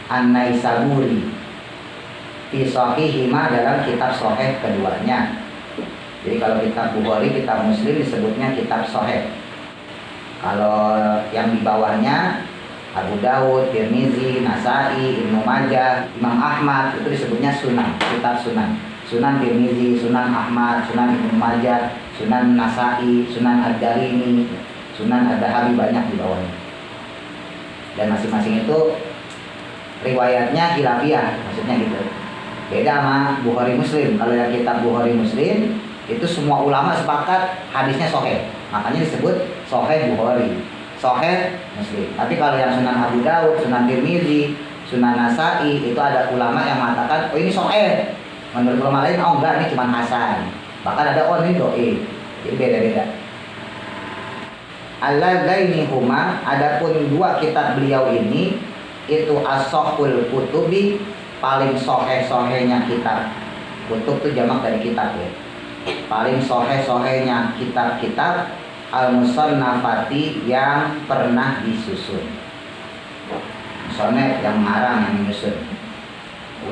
An-Naisaburi fi Sahihima, dalam kitab sahih keduanya. Jadi kalau kitab Bukhari, kitab Muslim disebutnya kitab sahih. Kalau yang di bawahnya Abu Dawud, Tirmizi, Nasai, Ibnu Majah, Imam Ahmad, itu disebutnya sunan, kitab sunan. Sunan Tirmizi, Sunan Ahmad, Sunan Ibnu Majah, Sunan Nasai, Sunan Ad-Darimi, Sunan Ad-Dahabi, banyak di bawahnya. Dan masing-masing itu riwayatnya khilafiyah, maksudnya gitu. Beda sama Bukhari Muslim. Kalau yang kitab Bukhari Muslim itu semua ulama sepakat hadisnya sahih, makanya disebut sahih Bukhari, sahih Muslim. Tapi kalau yang Sunan Abu Dawud, Sunan Tirmizi, Sunan Nasai, itu ada ulama yang mengatakan oh ini sahih. Menurut ulama lain oh enggak, ini cuma hasan. Bahkan ada oh ini doi. Jadi beda-beda. Alladaini huma, adapun dua kitab beliau ini itu as-sahhul kutubi, paling sahih-sahihnya kitab. Kutub itu jamak dari kitab ya. Paling sahih-sahihnya kitab-kitab al-musannafati, yang pernah disusun. Musannaf yang mengarang, yang menyusun.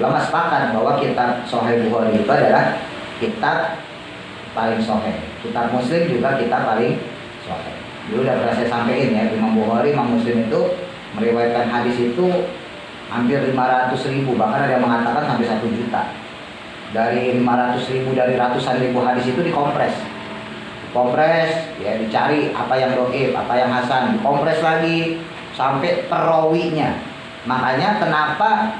Ulama sepakat bahwa kitab Sahih Bukhari itu adalah kitab paling sahih. Kitab Muslim juga kitab paling sahih. Dulu udah pernah saya sampaikan ya, Imam Bukhari, Imam Muslim itu meriwayatkan hadis itu hampir 500.000, bahkan ada yang mengatakan sampai 1 juta. Dari 500.000, dari ratusan ribu hadis itu dikompres, ya, dicari apa yang dhaif, apa yang hasan, dikompres lagi sampai perawinya. Makanya kenapa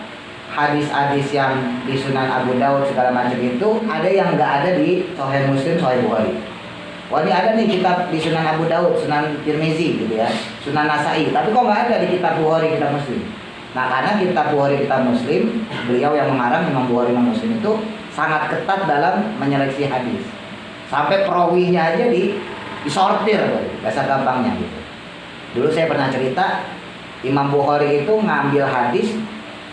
hadis-hadis yang di Sunan Abu Daud segala macam itu ada yang nggak ada di Sahih Muslim, Sahih Bukhari. Wah, ini ada nih kitab di Sunan Abu Daud, Sunan Tirmizi gitu ya, Sunan Nasai, tapi kok nggak ada di kitab Bukhari, kitab Muslim. Nah, karena kitab Bukhari, kitab Muslim, beliau yang mengarang Imam Bukhari, Imam Muslim itu sangat ketat dalam menyeleksi hadis. Sampai perawinya aja disortir, bahasa gampangnya gitu. Dulu saya pernah cerita, Imam Bukhari itu ngambil hadis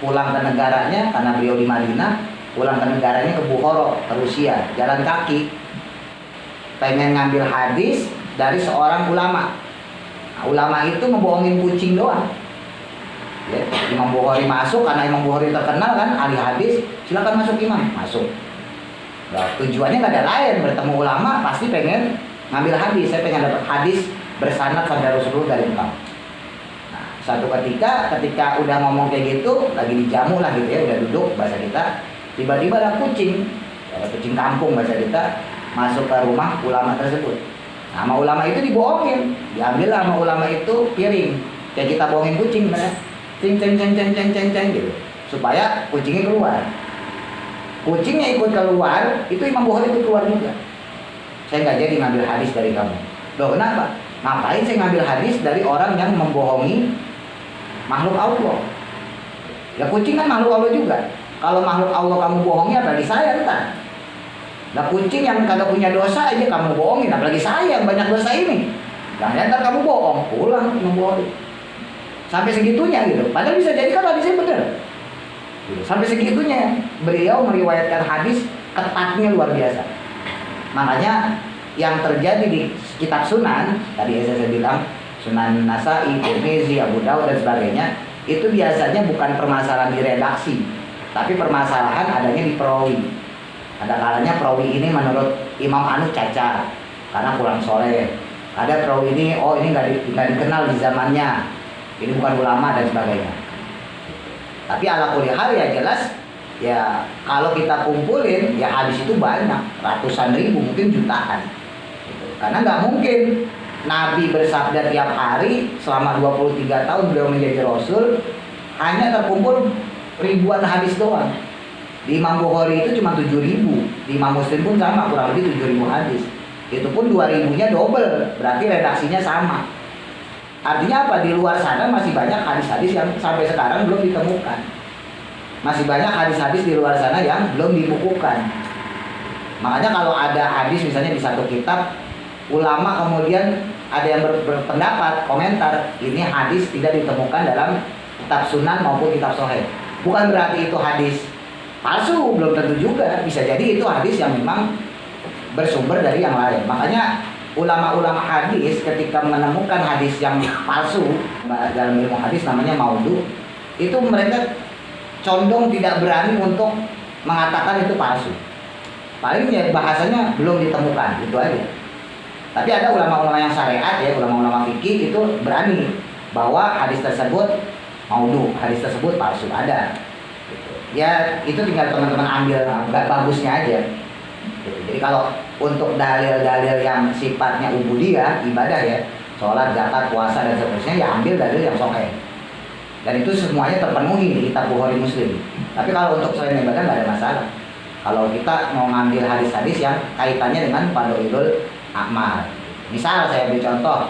pulang ke negaranya, karena beliau di Madinah, pulang ke negaranya ke Bukhara, ke Rusia, jalan kaki. Pengen ngambil hadis dari seorang ulama. Nah, ulama itu ngebohongin kucing doang. Ya, Imam Bukhari masuk, karena Imam Bukhari terkenal kan, ahli hadis, silakan masuk Imam, masuk. Nah, tujuannya nggak ada lain, bertemu ulama pasti pengen ngambil hadis. Saya pengen dapat hadis bersanad pada Rasulullah dari engkau. Nah, satu ketika udah ngomong kayak gitu, lagi dijamu lah gitu ya, udah duduk bahasa kita, tiba-tiba ada kucing kampung bahasa kita, masuk ke rumah ulama tersebut. Nah, sama ulama itu dibohongin, diambil sama ulama itu piring, kayak kita bohongin kucing kan, ceng gitu, supaya kucingnya keluar. Kucingnya ikut keluar, itu Imam Bukhari itu keluar juga. Saya nggak jadi ngambil hadis dari kamu. Loh, kenapa? Ngapain saya ngambil hadis dari orang yang membohongi makhluk Allah? Ya kucing kan makhluk Allah juga. Kalau makhluk Allah kamu bohongi, apalagi saya entar. Nah, kucing yang kagak punya dosa aja kamu bohongin, apalagi saya yang banyak dosa ini. Nah, ntar kamu bohong, pulang membohongi. Sampai segitunya gitu. Padahal bisa jadi kan hadisnya benar. Sampai segitunya beliau meriwayatkan hadis ketatnya luar biasa. Makanya yang terjadi di kitab Sunan, tadi saya bilang Sunan Nasai, Tirmizi, Abu Daud dan sebagainya, itu biasanya bukan permasalahan di redaksi, tapi permasalahan adanya di perawi. Ada kalanya perawi ini menurut Imam Anu cacat karena kurang soleh. Ada perawi ini, oh ini nggak dikenal di zamannya, ini bukan ulama dan sebagainya. Tapi ala kulli hal ya jelas ya, kalau kita kumpulin ya hadis itu banyak, ratusan ribu, mungkin jutaan gitu. Karena nggak mungkin Nabi bersabda tiap hari selama 23 tahun beliau menjadi Rasul hanya terkumpul ribuan hadis doang. Di Imam Bukhari itu cuma 7.000, di Imam Muslim pun sama, kurang lebih 7.000 hadis. Itu pun 2.000-nya double, berarti redaksinya sama. Artinya apa? Di luar sana masih banyak hadis-hadis yang sampai sekarang belum ditemukan. Masih banyak hadis-hadis di luar sana yang belum dibukukan. Makanya kalau ada hadis misalnya di satu kitab, ulama kemudian ada yang berpendapat, komentar, ini hadis tidak ditemukan dalam kitab Sunan maupun kitab Sahih. Bukan berarti itu hadis palsu, belum tentu juga. Bisa jadi itu hadis yang memang bersumber dari yang lain. Makanya ulama-ulama hadis ketika menemukan hadis yang palsu, dalam ilmu hadis namanya maudhu, itu mereka condong tidak berani untuk mengatakan itu palsu. Paling ya bahasanya belum ditemukan, itu aja. Tapi ada ulama-ulama yang syariat ya, ulama-ulama fikih itu berani bahwa hadis tersebut maudhu, hadis tersebut palsu, ada. Ya itu tinggal teman-teman ambil bagusnya aja. Jadi kalau untuk dalil-dalil yang sifatnya ubudiyah, ibadah ya, sholat, zakat, puasa dan seterusnya, ya ambil dalil yang sahih. Dan itu semuanya terpenuhi di kitab Bukhari, Muslim. Tapi kalau untuk selain ibadah nggak ada masalah. Kalau kita mau ngambil hadis-hadis yang kaitannya dengan fadhailul a'mal. Misal saya beri contoh,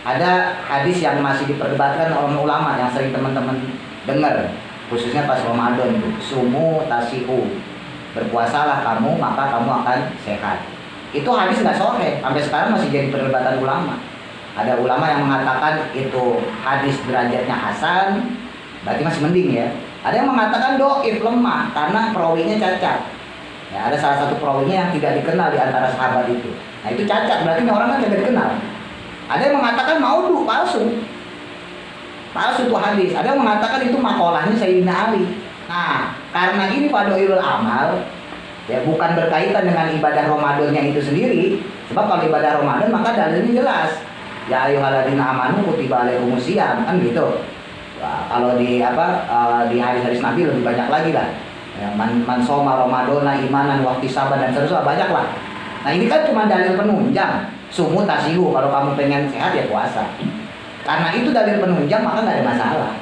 ada hadis yang masih diperdebatkan oleh ulama yang sering teman-teman dengar, khususnya pas Ramadan itu, sumu tasihu, berpuasalah kamu maka kamu akan sehat. Itu hadis nggak sahih, sampai sekarang masih jadi perdebatan ulama. Ada ulama yang mengatakan itu hadis derajatnya hasan, berarti masih mending ya. Ada yang mengatakan dhaif, lemah karena perawinya cacat. Ya, ada salah satu perawinya yang tidak dikenal di antara sahabat itu. Nah itu cacat, berarti orang kan tidak dikenal. Ada yang mengatakan maudhu, palsu. Palsu itu hadis. Ada yang mengatakan itu makolahnya Sayyidina Ali. Nah, Karena ini fadhailul amal, ya bukan berkaitan dengan ibadah Ramadannya itu sendiri. Sebab kalau ibadah Ramadan maka dalilnya jelas. Ya ayyuhalladzina amanu kutiba alaikumus syiyam, kan gitu. Nah, kalau di di hadis-hadis Nabi lebih banyak lagi lah. Ya, man shoma ramadhana imanan wa ihtisaban dan seterusnya banyak lah. Nah, ini kan cuma dalil penunjang. Sumu tasihu, kalau kamu pengen sehat ya puasa. Karena itu dalil penunjang maka nggak ada masalah.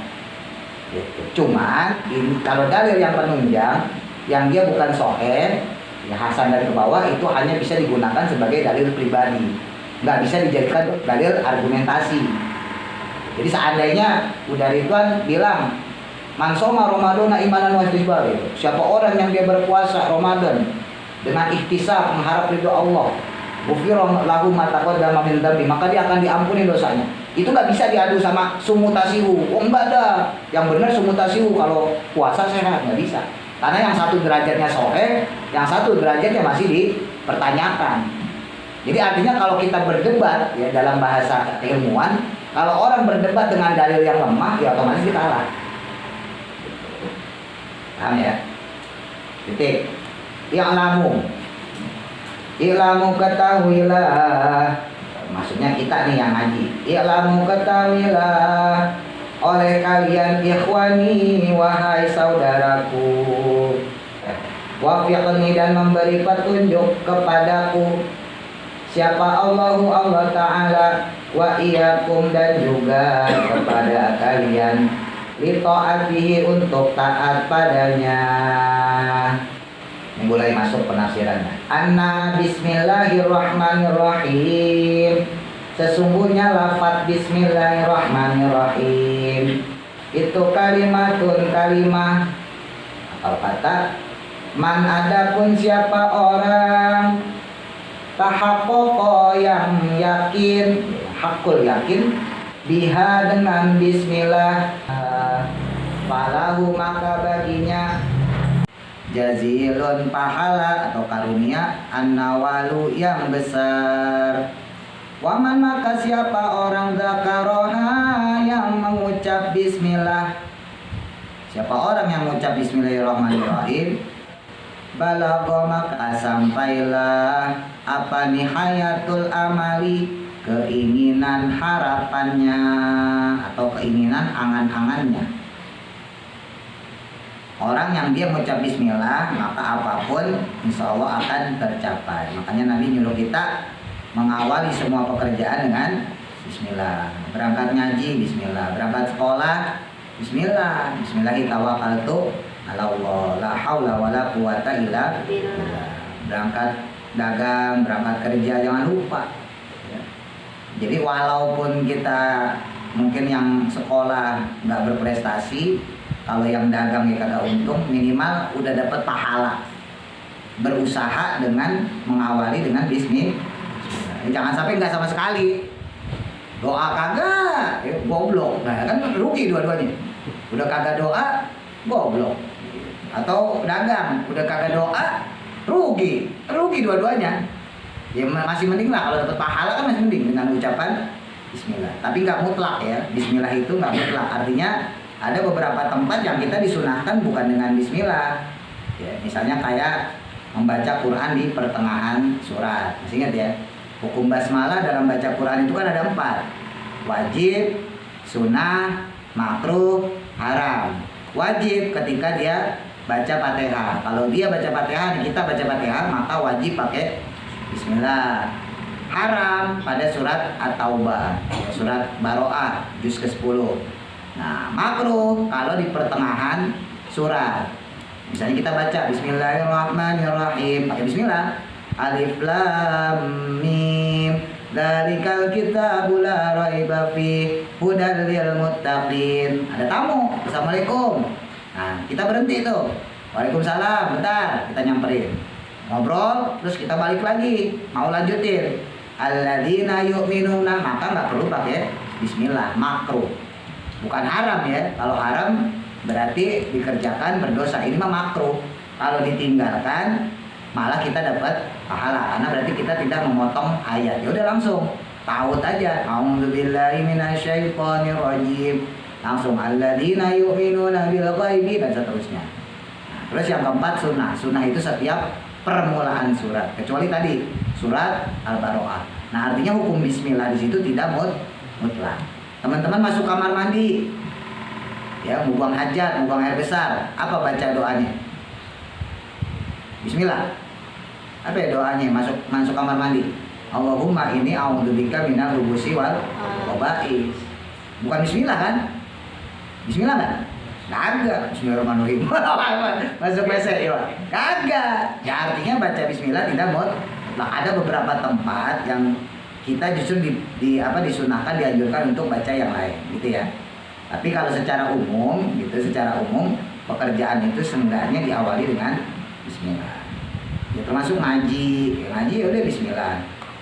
Gitu. Cuman ini kalau dalil yang penunjang yang dia bukan sahih, ya hasan dari ke bawah, itu hanya bisa digunakan sebagai dalil pribadi, nggak bisa dijadikan dalil argumentasi. Jadi seandainya udah Ridwan bilang man shoma ramadhana imanan wa ihtisaban, siapa orang yang dia berpuasa Ramadan dengan ihtisab, mengharap ridho Allah, ghufira lahu ma taqaddama min dzambi, maka dia akan diampuni dosanya. Itu nggak bisa diadu sama sumutasihu. Oh enggak ada, yang benar sumutasihu kalau puasa sehat, nggak bisa. Karena yang satu derajatnya sahih, yang satu derajatnya masih dipertanyakan. Jadi artinya kalau kita berdebat ya dalam bahasa keilmuan, kalau orang berdebat dengan dalil yang lemah, ya otomatis kita kalah. Paham ya? Titik. I'lamu ketahuilah. Maksudnya kita nih yang ngaji. I'lamu ketahuilah oleh kalian ikhwani, wahai saudaraku, wafiqni, dan memberi petunjuk kepadaku. Siapa Allahu Allah Ta'ala, wa iyyakum, dan juga kepada kalian, li ta'atihi, untuk taat padanya. Ini mulai masuk penafsirannya. Anna bismillahirrahmanirrahim, sesungguhnya lafaz bismillahirrahmanirrahim itu kalimatun, kalimah atau kata, man, adapun siapa orang, tahaqqaqa, yang yakin, hakul yakin, biha, dengan bismillah, falahu, maka baginya jazilun, pahala atau karunia, an-nawalu, yang besar. Waman, maka siapa orang, dzakaroha, yang mengucap bismillah, siapa orang yang mengucap bismillahirrahmanirrahim, balagha, maka sampailah apa nihayatul amali, keinginan harapannya atau keinginan angan-angannya. Orang yang dia mengucap bismillah, maka apapun insya Allah akan tercapai. Makanya Nabi nyuruh kita mengawali semua pekerjaan dengan bismillah. Berangkat ngaji bismillah, berangkat sekolah bismillah, bismillahi tawakkaltu ala Allah, la haula wala quwata illa billah. Berangkat dagang, berangkat kerja, jangan lupa ya. Jadi walaupun kita mungkin yang sekolah nggak berprestasi, kalau yang dagang ya kagak untung, minimal udah dapat pahala berusaha dengan mengawali dengan bismillah. Jangan sampai nggak sama sekali, doa kagak, ya goblok. Nah kan rugi dua-duanya. Udah kagak doa, goblok. Atau dagang, udah kagak doa, rugi dua-duanya. Ya masih mending lah kalau dapat pahala, kan masih mending dengan ucapan bismillah. Tapi nggak mutlak ya, bismillah itu nggak mutlak. Artinya ada beberapa tempat yang kita disunahkan bukan dengan bismillah. Ya, misalnya kayak membaca Quran di pertengahan surat. Masih ingat ya? Hukum basmalah dalam baca Quran itu kan ada 4. Wajib, sunnah, makruh, haram. Wajib ketika dia baca Fatihah. Kalau dia baca Fatihah, kita baca Fatihah, maka wajib pakai bismillah. Haram pada surat At-Taubah, surat Baroah, juz ke-10. Nah, makruh kalau di pertengahan surat. Misalnya kita baca bismillahirrahmanirrahim, pakai bismillah. Alif lam mim, dzalikal kitabul la raiba fi, hudal lil muttaqin. Ada tamu, assalamualaikum. Nah, kita berhenti tuh. Waalaikumsalam, bentar, kita nyamperin. Ngobrol, terus kita balik lagi, mau lanjutin. Alladzina yu'minuna, maka nggak perlu pakai bismillah, makruh. Bukan haram ya. Kalau haram berarti dikerjakan berdosa. Ini mah makruh. Kalau ditinggalkan malah kita dapat pahala, karena berarti kita tidak memotong ayat. Ya udah langsung taut aja. A'udzubillahi minasyaitonirrajim. Langsung alladzina yu'minuna bil ghaibi dan seterusnya. Nah, Terus yang keempat sunnah. Sunnah itu setiap permulaan surat, kecuali tadi surat Al-Baroah. Nah, artinya hukum bismillah di situ tidak mutlak. Teman-teman masuk kamar mandi, ya, mau buang hajat, mau buang air besar, apa baca doanya? Bismillah. Apa ya doanya masuk kamar mandi? Allahumma inni a'udzubika minal khubuthi wal khaba'is. Bukan bismillah kan? Bismillah kan? Kagak. Bismillahirrahmanirrahim. Masuk WC ya. Kagak. Ya artinya baca bismillah tidak mutlak. Ada beberapa tempat yang kita justru disunahkan, dianjurkan untuk baca yang lain, gitu ya. Tapi kalau secara umum, pekerjaan itu seenggaknya diawali dengan bismillah. Ya termasuk ngaji, ya udah bismillah.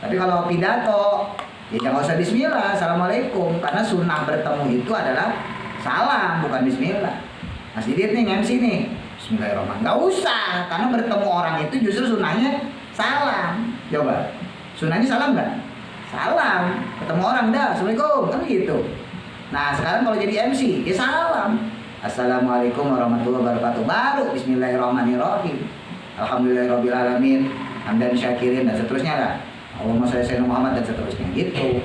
Tapi kalau pidato, ya jangan usah bismillah, assalamualaikum, karena sunnah bertemu itu adalah salam, bukan bismillah. Mas Didit nih MC nih, bismillahirrahmanirrahim. Nggak usah, karena bertemu orang itu justru sunnahnya salam. Coba, sunnahnya salam nggak? Salam, ketemu orang dah, assalamualaikum, kan gitu. Nah sekarang kalau jadi MC, ya salam, assalamualaikum warahmatullahi wabarakatuh, baru bismillahirrahmanirrahim, alhamdulillahirabbil alamin, hamdan syakirin, dan seterusnya lah. Allahumma sholli ala Muhammad dan seterusnya gitu.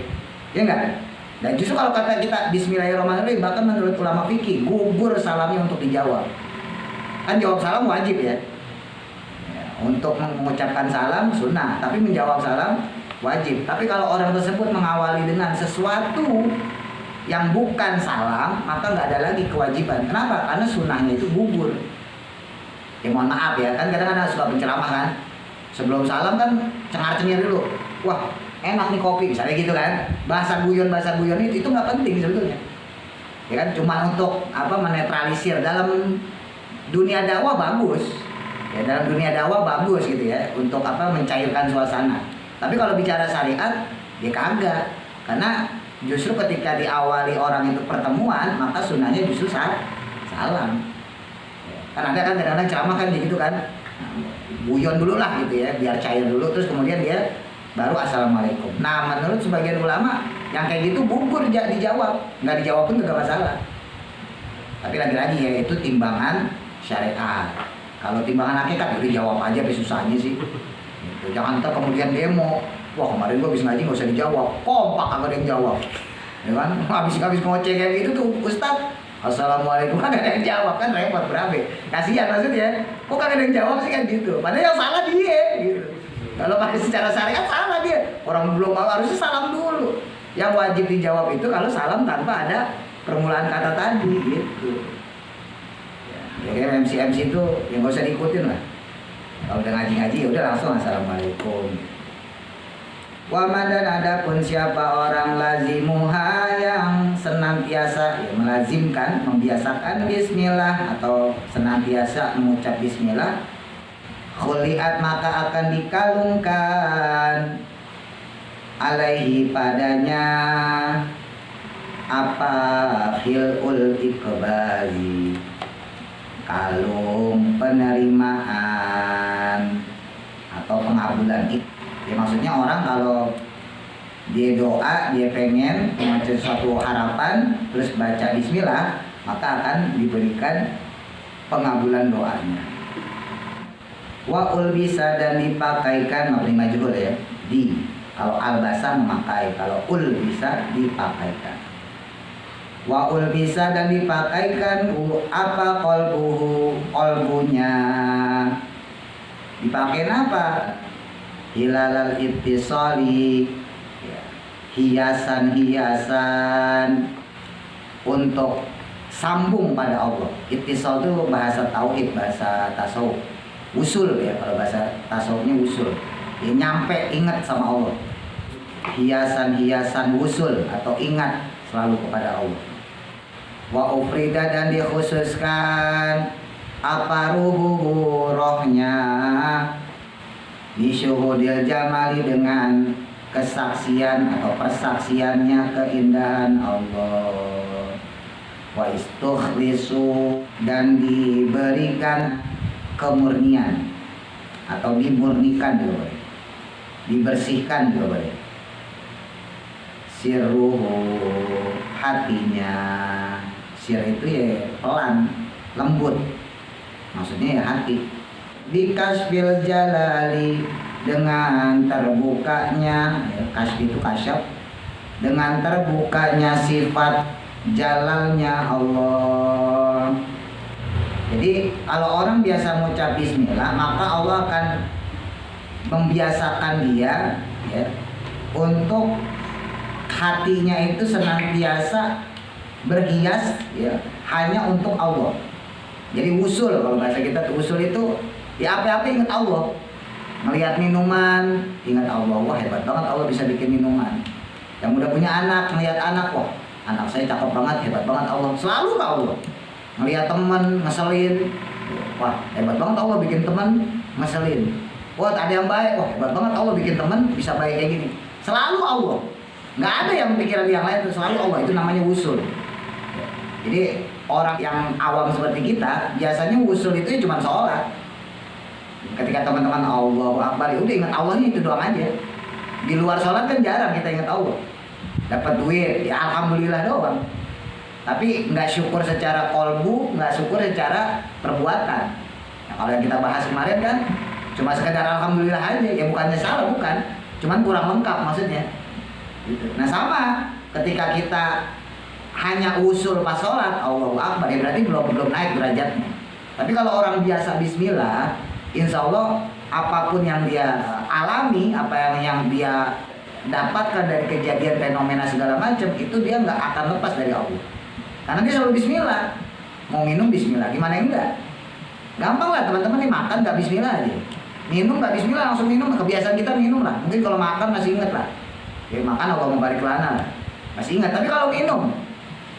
Ya enggak? Dan justru kalau kata kita bismillahirrahmanirrahim, bahkan menurut ulama fikih gugur salamnya untuk dijawab. Kan jawab salam wajib ya. Untuk mengucapkan salam sunnah, tapi menjawab salam wajib. Tapi kalau orang tersebut mengawali dengan sesuatu yang bukan salam, maka nggak ada lagi kewajiban. Kenapa? Karena sunnahnya itu gugur. Ya mohon maaf ya, kan kadang-kadang suka penceramah kan. Sebelum salam kan cengar-cengir dulu. Wah, enak nih kopi, misalnya gitu kan. Bahasa guyon itu nggak penting sebetulnya. Ya kan, cuma untuk menetralisir. Dalam dunia dakwah bagus. Ya, dalam dunia dakwah bagus gitu ya, untuk mencairkan suasana. Tapi kalau bicara syariat, ya kagak. Karena justru ketika diawali orang itu pertemuan, maka sunnahnya justru salam. Kan ada kan kadang-kadang ceramah kan gitu kan. Guyon dulu lah gitu ya, biar cair dulu, terus kemudian dia baru assalamualaikum. Nah menurut sebagian ulama yang kayak gitu gugur dijawab, nggak dijawab pun tidak masalah. Tapi lagi-lagi ya itu timbangan syariat. Kalau timbangan hakikat udah jawab aja, tapi susahnya sih. Gitu. Jangan ntar kemudian demo, wah kemarin gua habis ngaji nggak usah dijawab, kompak kagak ada yang jawab, ya kan? Habis ngoceh kayak gitu tuh Ustadz, assalamualaikum kagak ada yang jawab, kan repot berabe. Kasihan maksudnya, kok kagak ada yang jawab sih kan gitu. Padahal yang salah dia gitu. Kalau pakai secara syariat salah dia. Orang belum mau harusnya salam dulu. Yang wajib dijawab itu kalau salam tanpa ada permulaan kata tadi gitu. Ya kayak MC itu yang gak usah diikutin lah. Kalau udah ngaji-ngaji ya udah langsung assalamualaikum. Waman dan adapun siapa orang lazimuha yang senantiasa melazimkan, membiasakan bismillah atau senantiasa mengucap bismillah, khuliat maka akan dikalungkan alaihi padanya apa khilul iqbali, kalung penerimaan atau pengabulan. Ya maksudnya orang kalau dia doa, dia pengen mengucapkan suatu harapan, terus baca bismillah, maka akan diberikan pengabulan doanya. Wa ulbisa dan dipakaikan, mabni majhul ya, di. Kalau albasa memakai, kalau ulbisa dipakaikan. Wa ulbisa dan dipakaikan apa kolbunya, dipakai apa? Hilalal ittisali, hiasan-hiasan untuk sambung pada Allah. Ittisal itu bahasa tauhid, bahasa tasawuf. Usul ya, kalau bahasa tasawufnya usul. Ya, nyampe ingat sama Allah. Hiasan-hiasan usul atau ingat selalu kepada Allah. Wa ufrida dan dikhususkan apa ruhu rohnya, bisyuhudil jamali dengan kesaksian atau persaksiannya keindahan Allah. Wa istukhlisu dan diberikan kemurnian atau dimurnikan juga boleh, dibersihkan juga boleh. Sirruhu hatinya, sir itu ya pelan, lembut. maksudnya ya hati. Bikasfil jalali, dengan terbukanya, ya, kasfi itu kasyaf, dengan terbukanya sifat jalalnya Allah. Jadi kalau orang biasa mengucap bismillah, maka Allah akan membiasakan dia, ya, untuk hatinya itu senantiasa berhias, ya, hanya untuk Allah. Jadi usul, kalau bahasa kita tuh usul itu ya apa-apa ingat Allah. Melihat minuman ingat Allah, wah hebat banget Allah bisa bikin minuman. Yang udah punya anak, melihat anak, wah anak saya cakep banget, hebat banget Allah, selalu ke Allah. Melihat teman ngeselin, wah hebat banget Allah bikin teman ngeselin. Wah ada yang baik, wah hebat banget Allah bikin teman bisa baik kayak gini. Selalu Allah, nggak ada yang pikiran yang lain, selalu Allah. Itu namanya usul. Jadi orang yang awam seperti kita biasanya usul itu cuma sholat. Ketika teman-teman Allahu Akbar, ya udah ingat Allahnya itu doang aja. Di luar sholat kan jarang kita ingat Allah. Dapat duit, ya alhamdulillah doang. Tapi nggak syukur secara kolbu, nggak syukur secara perbuatan. Nah, kalau yang kita bahas kemarin kan cuma sekedar alhamdulillah aja, ya bukannya salah, bukan, cuman kurang lengkap maksudnya. Gitu. Nah sama, ketika kita hanya usul pas sholat Allahu Akbar, ya berarti belum naik derajatnya. Tapi kalau orang biasa bismillah, insya Allah apapun yang dia alami, apa yang dia dapatkan dari kejadian fenomena segala macam, itu dia nggak akan lepas dari Allah. Karena dia selalu bismillah. Mau minum bismillah, gimana enggak? Gampang lah teman-teman nih, makan nggak bismillah aja. Minum nggak bismillah, langsung minum. Kebiasaan kita minum lah. Mungkin kalau makan masih inget lah. Ya makan Allah membarik lana lah. Masih ingat. Tapi kalau minum,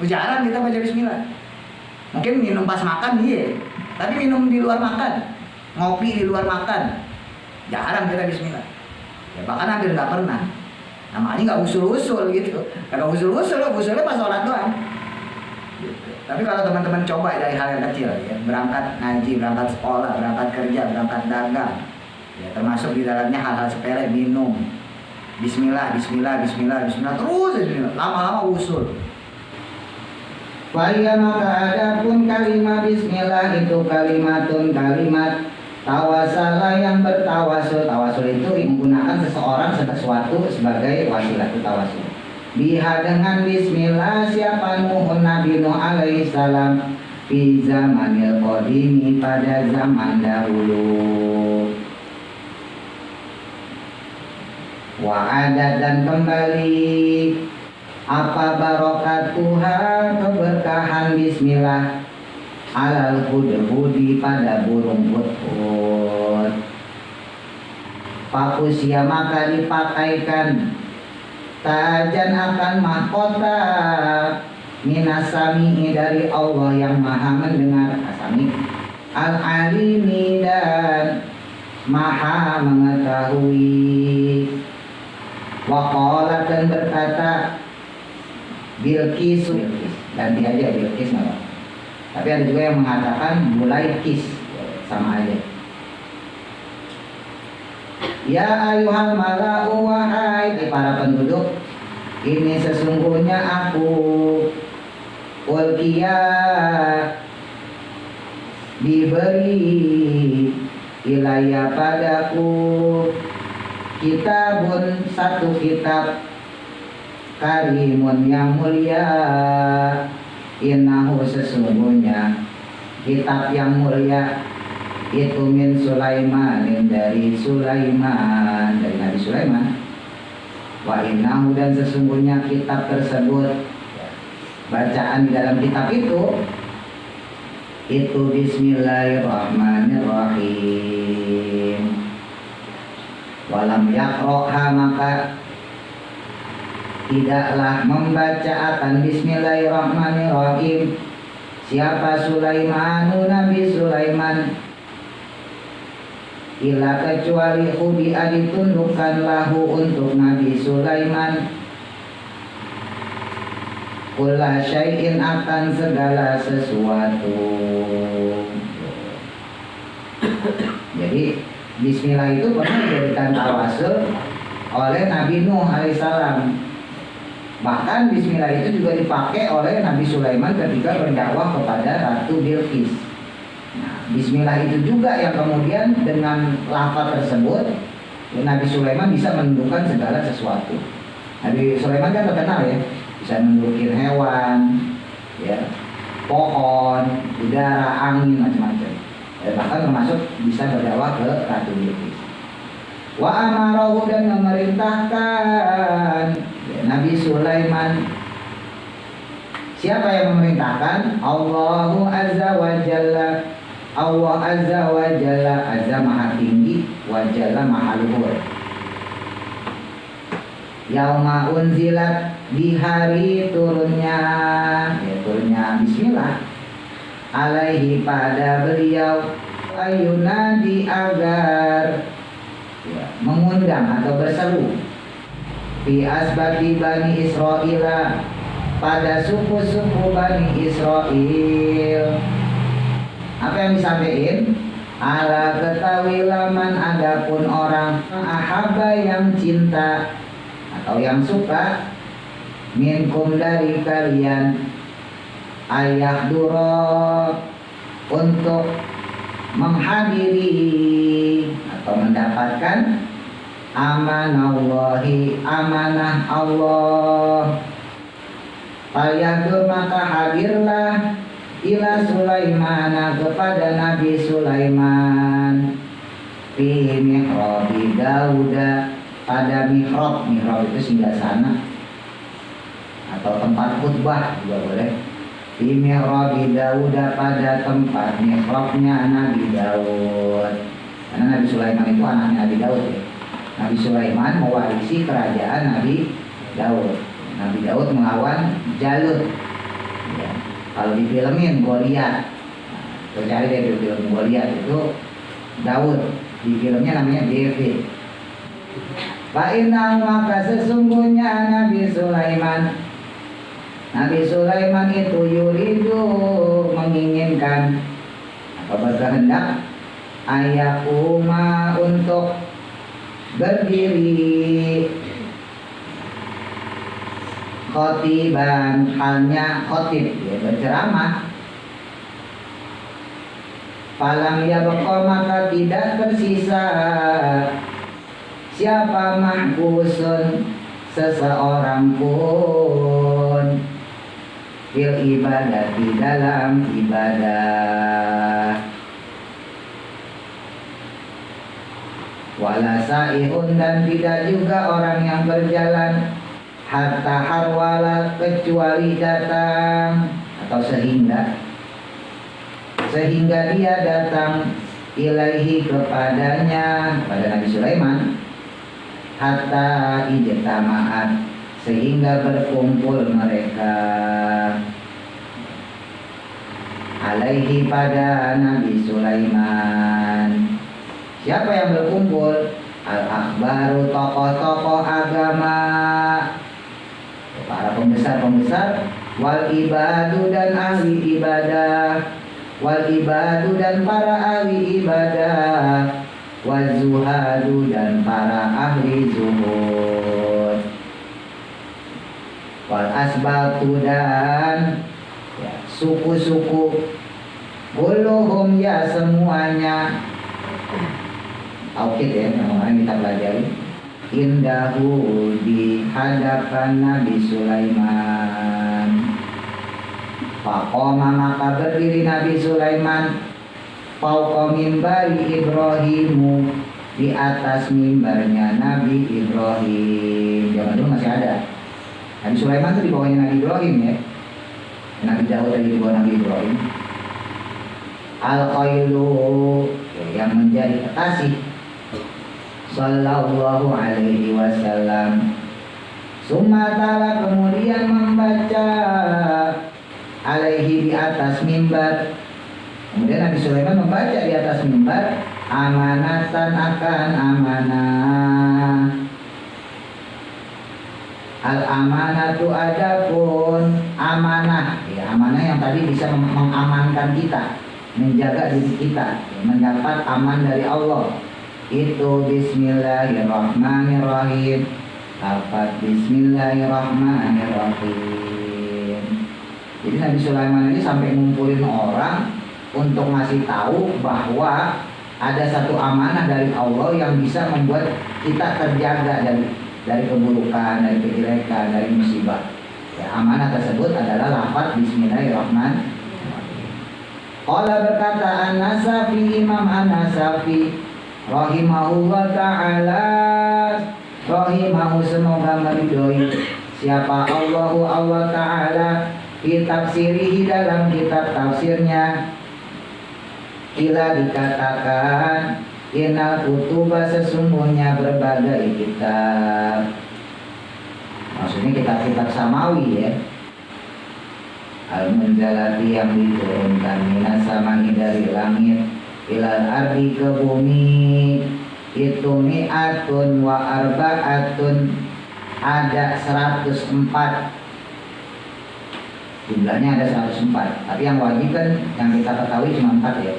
jarang kita baca bismillah. Mungkin minum pas makan iya. Tapi minum di luar makan, ngopi di luar makan, jarang kita bismillah. Ya bahkan hampir nggak pernah. Namanya nggak usul-usul gitu. Kalau usulnya pas sholat doang. Gitu. Tapi kalau teman-teman coba dari hal yang kecil, ya, berangkat ngaji, berangkat sekolah, berangkat kerja, berangkat dagang, ya, termasuk di dalamnya hal-hal sepele, minum, bismillah, bismillah, bismillah, bismillah, terus bismillah, lama-lama usul. Faya maka adapun kalimat bismillah itu kalimat tawasala yang bertawasul. Tawasul itu menggunakan sesuatu sebagai wasilah tawasul. Biha dengan bismillah siapa Nuhun Nabi Nuh alaihi salam fi zamanil qadimi pada zaman dahulu. Wa adat dan kembali apa barokatuha keberkahan bismillah alal hudhudi pada burung hudhud. Pakusia maka dipakaikan tajan akan mahkota minasami dari Allah yang maha mendengar, asami al-alimi dan maha mengetahui. Waqala dan berkata Bilqis, ganti aja Bilqis nggak? Tapi ada juga yang mengatakan Bulaikis, sama aja. Ya ayuhal mala'u wahai para penduduk, ini sesungguhnya aku ulkiya diberi ilaya padaku kitabun satu kitab karimun yang mulia, innahu sesungguhnya kitab yang mulia itu min Sulaiman dari Sulaiman, dari Nabi Sulaiman. Wa innahu dan sesungguhnya kitab tersebut, bacaan di dalam kitab itu Bismillahirrahmanirrahim. Walam yakroha maka tidaklah membaca akan Bismillahirrahmanirrahim siapa Sulaimanu Nabi Sulaiman ila kecuali hubi'a ditundukkan lahu untuk Nabi Sulaiman kulla syai'in akan segala sesuatu. Jadi Bismillah itu pernah dijadikan tawasul oleh Nabi Nuh alaihissalam. Bahkan Bismillah itu juga dipakai oleh Nabi Sulaiman ketika berdakwah kepada Ratu Bilqis. Nah, bismillah itu juga yang kemudian dengan lafaz tersebut Nabi Sulaiman bisa menundukkan segala sesuatu. Nabi Sulaiman kan terkenal ya, bisa menundukin hewan, ya, pohon, udara, angin, macam-macam. Bahkan termasuk bisa berdakwah ke Ratu Bilqis. Wa amarahu, dan memerintahkan Nabi Sulaiman. Siapa yang memerintahkan? Allahu Azza wa Jalla. Allah Azza wa Jalla, Azza maha tinggi, wa Jalla maha luhur. Yauma unzilat, di hari turunnya, ya turunnya bismillah, alaihi pada beliau, ayunadi agar ya, mengundang atau berseru, fi asbati bani Israila, pada suku-suku Bani Israel. Apa yang disampaikan? Ala ketahui laman, adapun orang ahaba yang cinta atau yang suka, minkum dari kalian, ayah duro, untuk menghadiri atau mendapatkan amanallahi, amanah Allah. Falyadur, maka hadirlah, ila Sulaiman, kepada Nabi Sulaiman, fi mihrabi Dauda, pada mihrab. Mihrab itu singgasana atau tempat khutbah juga boleh. Fi mihrabi Dauda, pada tempat mihrabnya Nabi Daud. Karena Nabi Sulaiman itu anaknya Nabi Daud ya. Nabi Sulaiman mewarisi kerajaan Nabi Daud. Nabi Daud melawan Jalut ya. Kalau difilmin Goliat, cari deh film Goliat itu Daud, di filmnya namanya David. Fa'innahu, maka sesungguhnya Nabi Sulaiman itu yuridu, menginginkan atau berkehendak, ayakuma, untuk berdiri, khotiban, halnya khotib ya, berceramah. Falam yabqa, maka tidak tersisa, siapa mahbusun, seseorang pun, fil ibadah, di dalam ibadah. Wala sa'ihun, dan tidak juga orang yang berjalan, hatta harwala, kecuali datang atau sehingga dia datang, ilaihi, kepadanya, kepada Nabi Sulaiman, hatta ijtama'at, sehingga berkumpul mereka, alaihi, pada Nabi Sulaiman. Siapa yang berkumpul? Al-akhbaru, tokoh-tokoh agama, para pembesar-pembesar, wal ibadu, dan ahli ibadah, wal ibadu, dan para ahli ibadah, wazuhadu, dan para ahli zuhud, wal asbatu, dan ya, suku-suku, kulluhum, ya semuanya. Taukid ya, yang kita pelajari. Indahu, di hadapan Nabi Sulaiman. Faqoma, maka berdiri Nabi Sulaiman, fauqa mimbari Ibrahimu, di atas mimbarnya Nabi Ibrahim. Zaman dulu masih ada. Nabi Sulaiman itu di bawahnya Nabi Ibrahim ya. Nabi Daud di bawah Nabi Ibrahim. Al-khailu, yang menjadi kekasih Sallallahu alaihi wasallam. Summa ta'ala, kemudian membaca, alaihi, di atas mimbar. Kemudian Nabi Sulaiman membaca di atas mimbar, amanatan, akan amanah. Al-amanatu, adapun amanah ya, amanah yang tadi bisa mengamankan kita, menjaga diri kita, mendapat aman dari Allah. Itu bismillahirrahmanirrahim. Lafaz bismillahirrahmanirrahim. Jadi Nabi Sulaiman ini sampai ngumpulin orang untuk ngasih tahu bahwa ada satu amanah dari Allah yang bisa membuat kita terjaga dari keburukan, dari kejelekan, dari musibah. Ya, amanah tersebut adalah lafaz Bismillahirrahmanirrahim. Qala berkata An-Nasafi, Imam An-Nasafi rahimahullah ta'ala, rahimahu semoga meridhoi siapa Allahu Allah ta'ala, fi tafsirihi dalam kitab tafsirnya, kila dikatakan innal kutuba sesungguhnya berbagai kitab, maksudnya kitab-kitab samawi ya, al-munzalati yang diturunkan minas samai dari langit, ilal ardi ke bumi, itu mi'atun wa arba'atun, ada 104, jumlahnya ada 104, tapi yang wajib kan yang kita ketahui cuma 4 ya.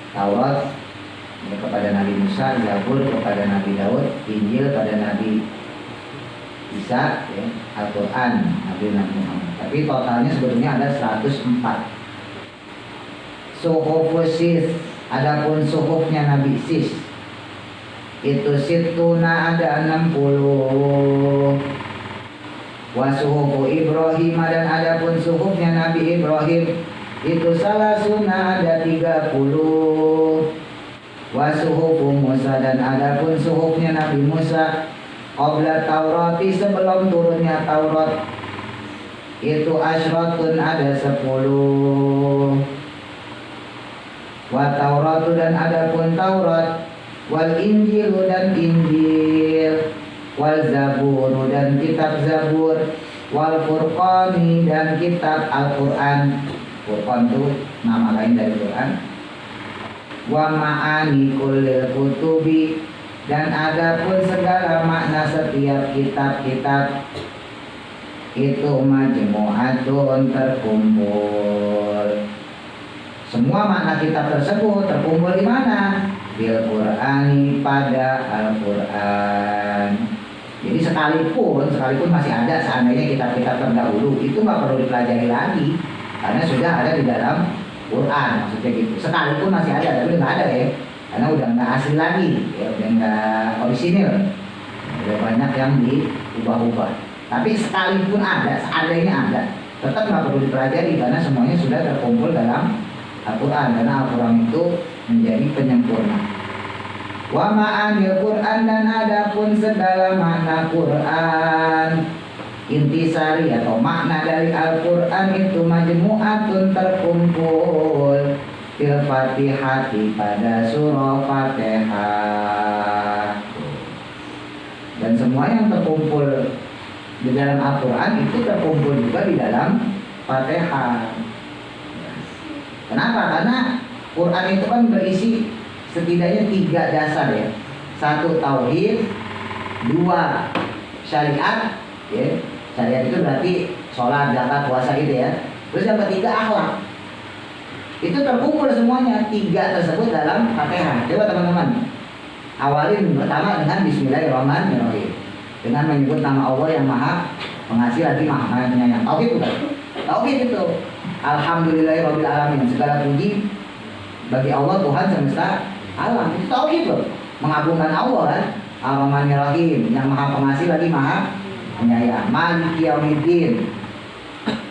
Taurat ya, kepada Nabi Musa, Zabur kepada Nabi Daud, Injil pada Nabi Isa ya, Al-Quran Nabi Muhammad. Tapi totalnya sebetulnya ada 104. Suhufusis, adapun suhufnya Nabi Sis itu situna ada 60. Wasuhufu Ibrahim, dan adapun suhufnya Nabi Ibrahim itu salasuna ada 30. Wasuhufu Musa, dan adapun suhufnya Nabi Musa qabla Taurati, sebelum turunnya Taurat itu asyratun ada 10. Wa Tauratu, dan adapun Taurat, wal Injilu, dan Injil, wal Zaburu, dan kitab Zabur, wal Furqani, dan kitab Al-Quran. Furqan itu nama lain dari Quran. Wa ma'ani kullil kutubi, dan adapun segala makna setiap kitab-kitab itu majmu'atun terkumpul. Semua makna kitab tersebut terkumpul di mana? Bil Qur'ani, pada Al-Quran. Jadi sekalipun masih ada seandainya kitab-kitab terdahulu, itu nggak perlu dipelajari lagi karena sudah ada di dalam Quran, maksudnya gitu. Sekalipun masih ada, tapi udah nggak ada ya, karena udah nggak asli lagi, ya udah nggak orisinil, udah banyak yang diubah-ubah. Tapi sekalipun ada, seandainya ada, tetap nggak perlu dipelajari karena semuanya sudah terkumpul dalam Al-Quran, karena Al-Quran itu menjadi penyempurna. Wa ma'anil Quran, dan adapun segala makna Quran, intisari atau makna dari Al-Quran itu majmu'atun terkumpul fil Fatihati, pada surah Fatihah. Dan semua yang terkumpul di dalam Al-Quran itu terkumpul juga di dalam Fatihah. Kenapa? Karena Quran itu kan berisi setidaknya 3 dasar ya. 1 tauhid, 2 syariat, ya. Syariat itu berarti sholat, zakat, puasa gitu ya. Terus yang ketiga akhlak. Itu terkumpul semuanya 3 tersebut dalam Fatihah. Coba teman-teman awalin pertama dengan Bismillahirrahmanirrahim, dengan menyebut nama Allah yang Maha Pengasih lagi Maha Penyayang. Tauhid bukan? Tauhid itu Alhamdulillahirabbil alamin, segala puji bagi Allah Tuhan semesta alam. Itu tauhid loh, mengagungkan Allah kan. Ar-Rahmanir-Rahim, yang Maha Pengasih lagi Maha Penyayang. Maliki Yaumiddin,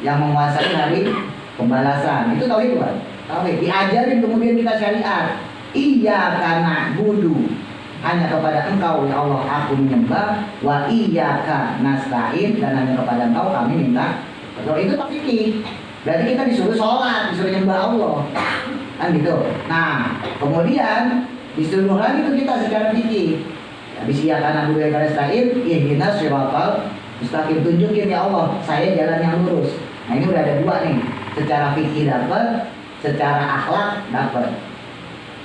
yang menguasai hari pembalasan. Itu tauhid bukan? Tauhid. Diajarin kemudian kita syariat. Iyyaka na'budu, hanya kepada Engkau ya Allah aku menyembah, wa iyyaka nasta'in, dan hanya kepada Engkau kami minta. Kalau itu fikih, berarti kita disuruh sholat, disuruh nyembah Allah, kan gitu. Nah, kemudian disuruh lagi itu kita secara fikih. Habis iyyaka na'budu wa iyyaka nasta'in, ihdinas shiratal mustaqim, tunjukin ya Allah saya jalan yang lurus. Nah, ini udah ada 2 nih, secara fikih dapat, secara akhlak dapat.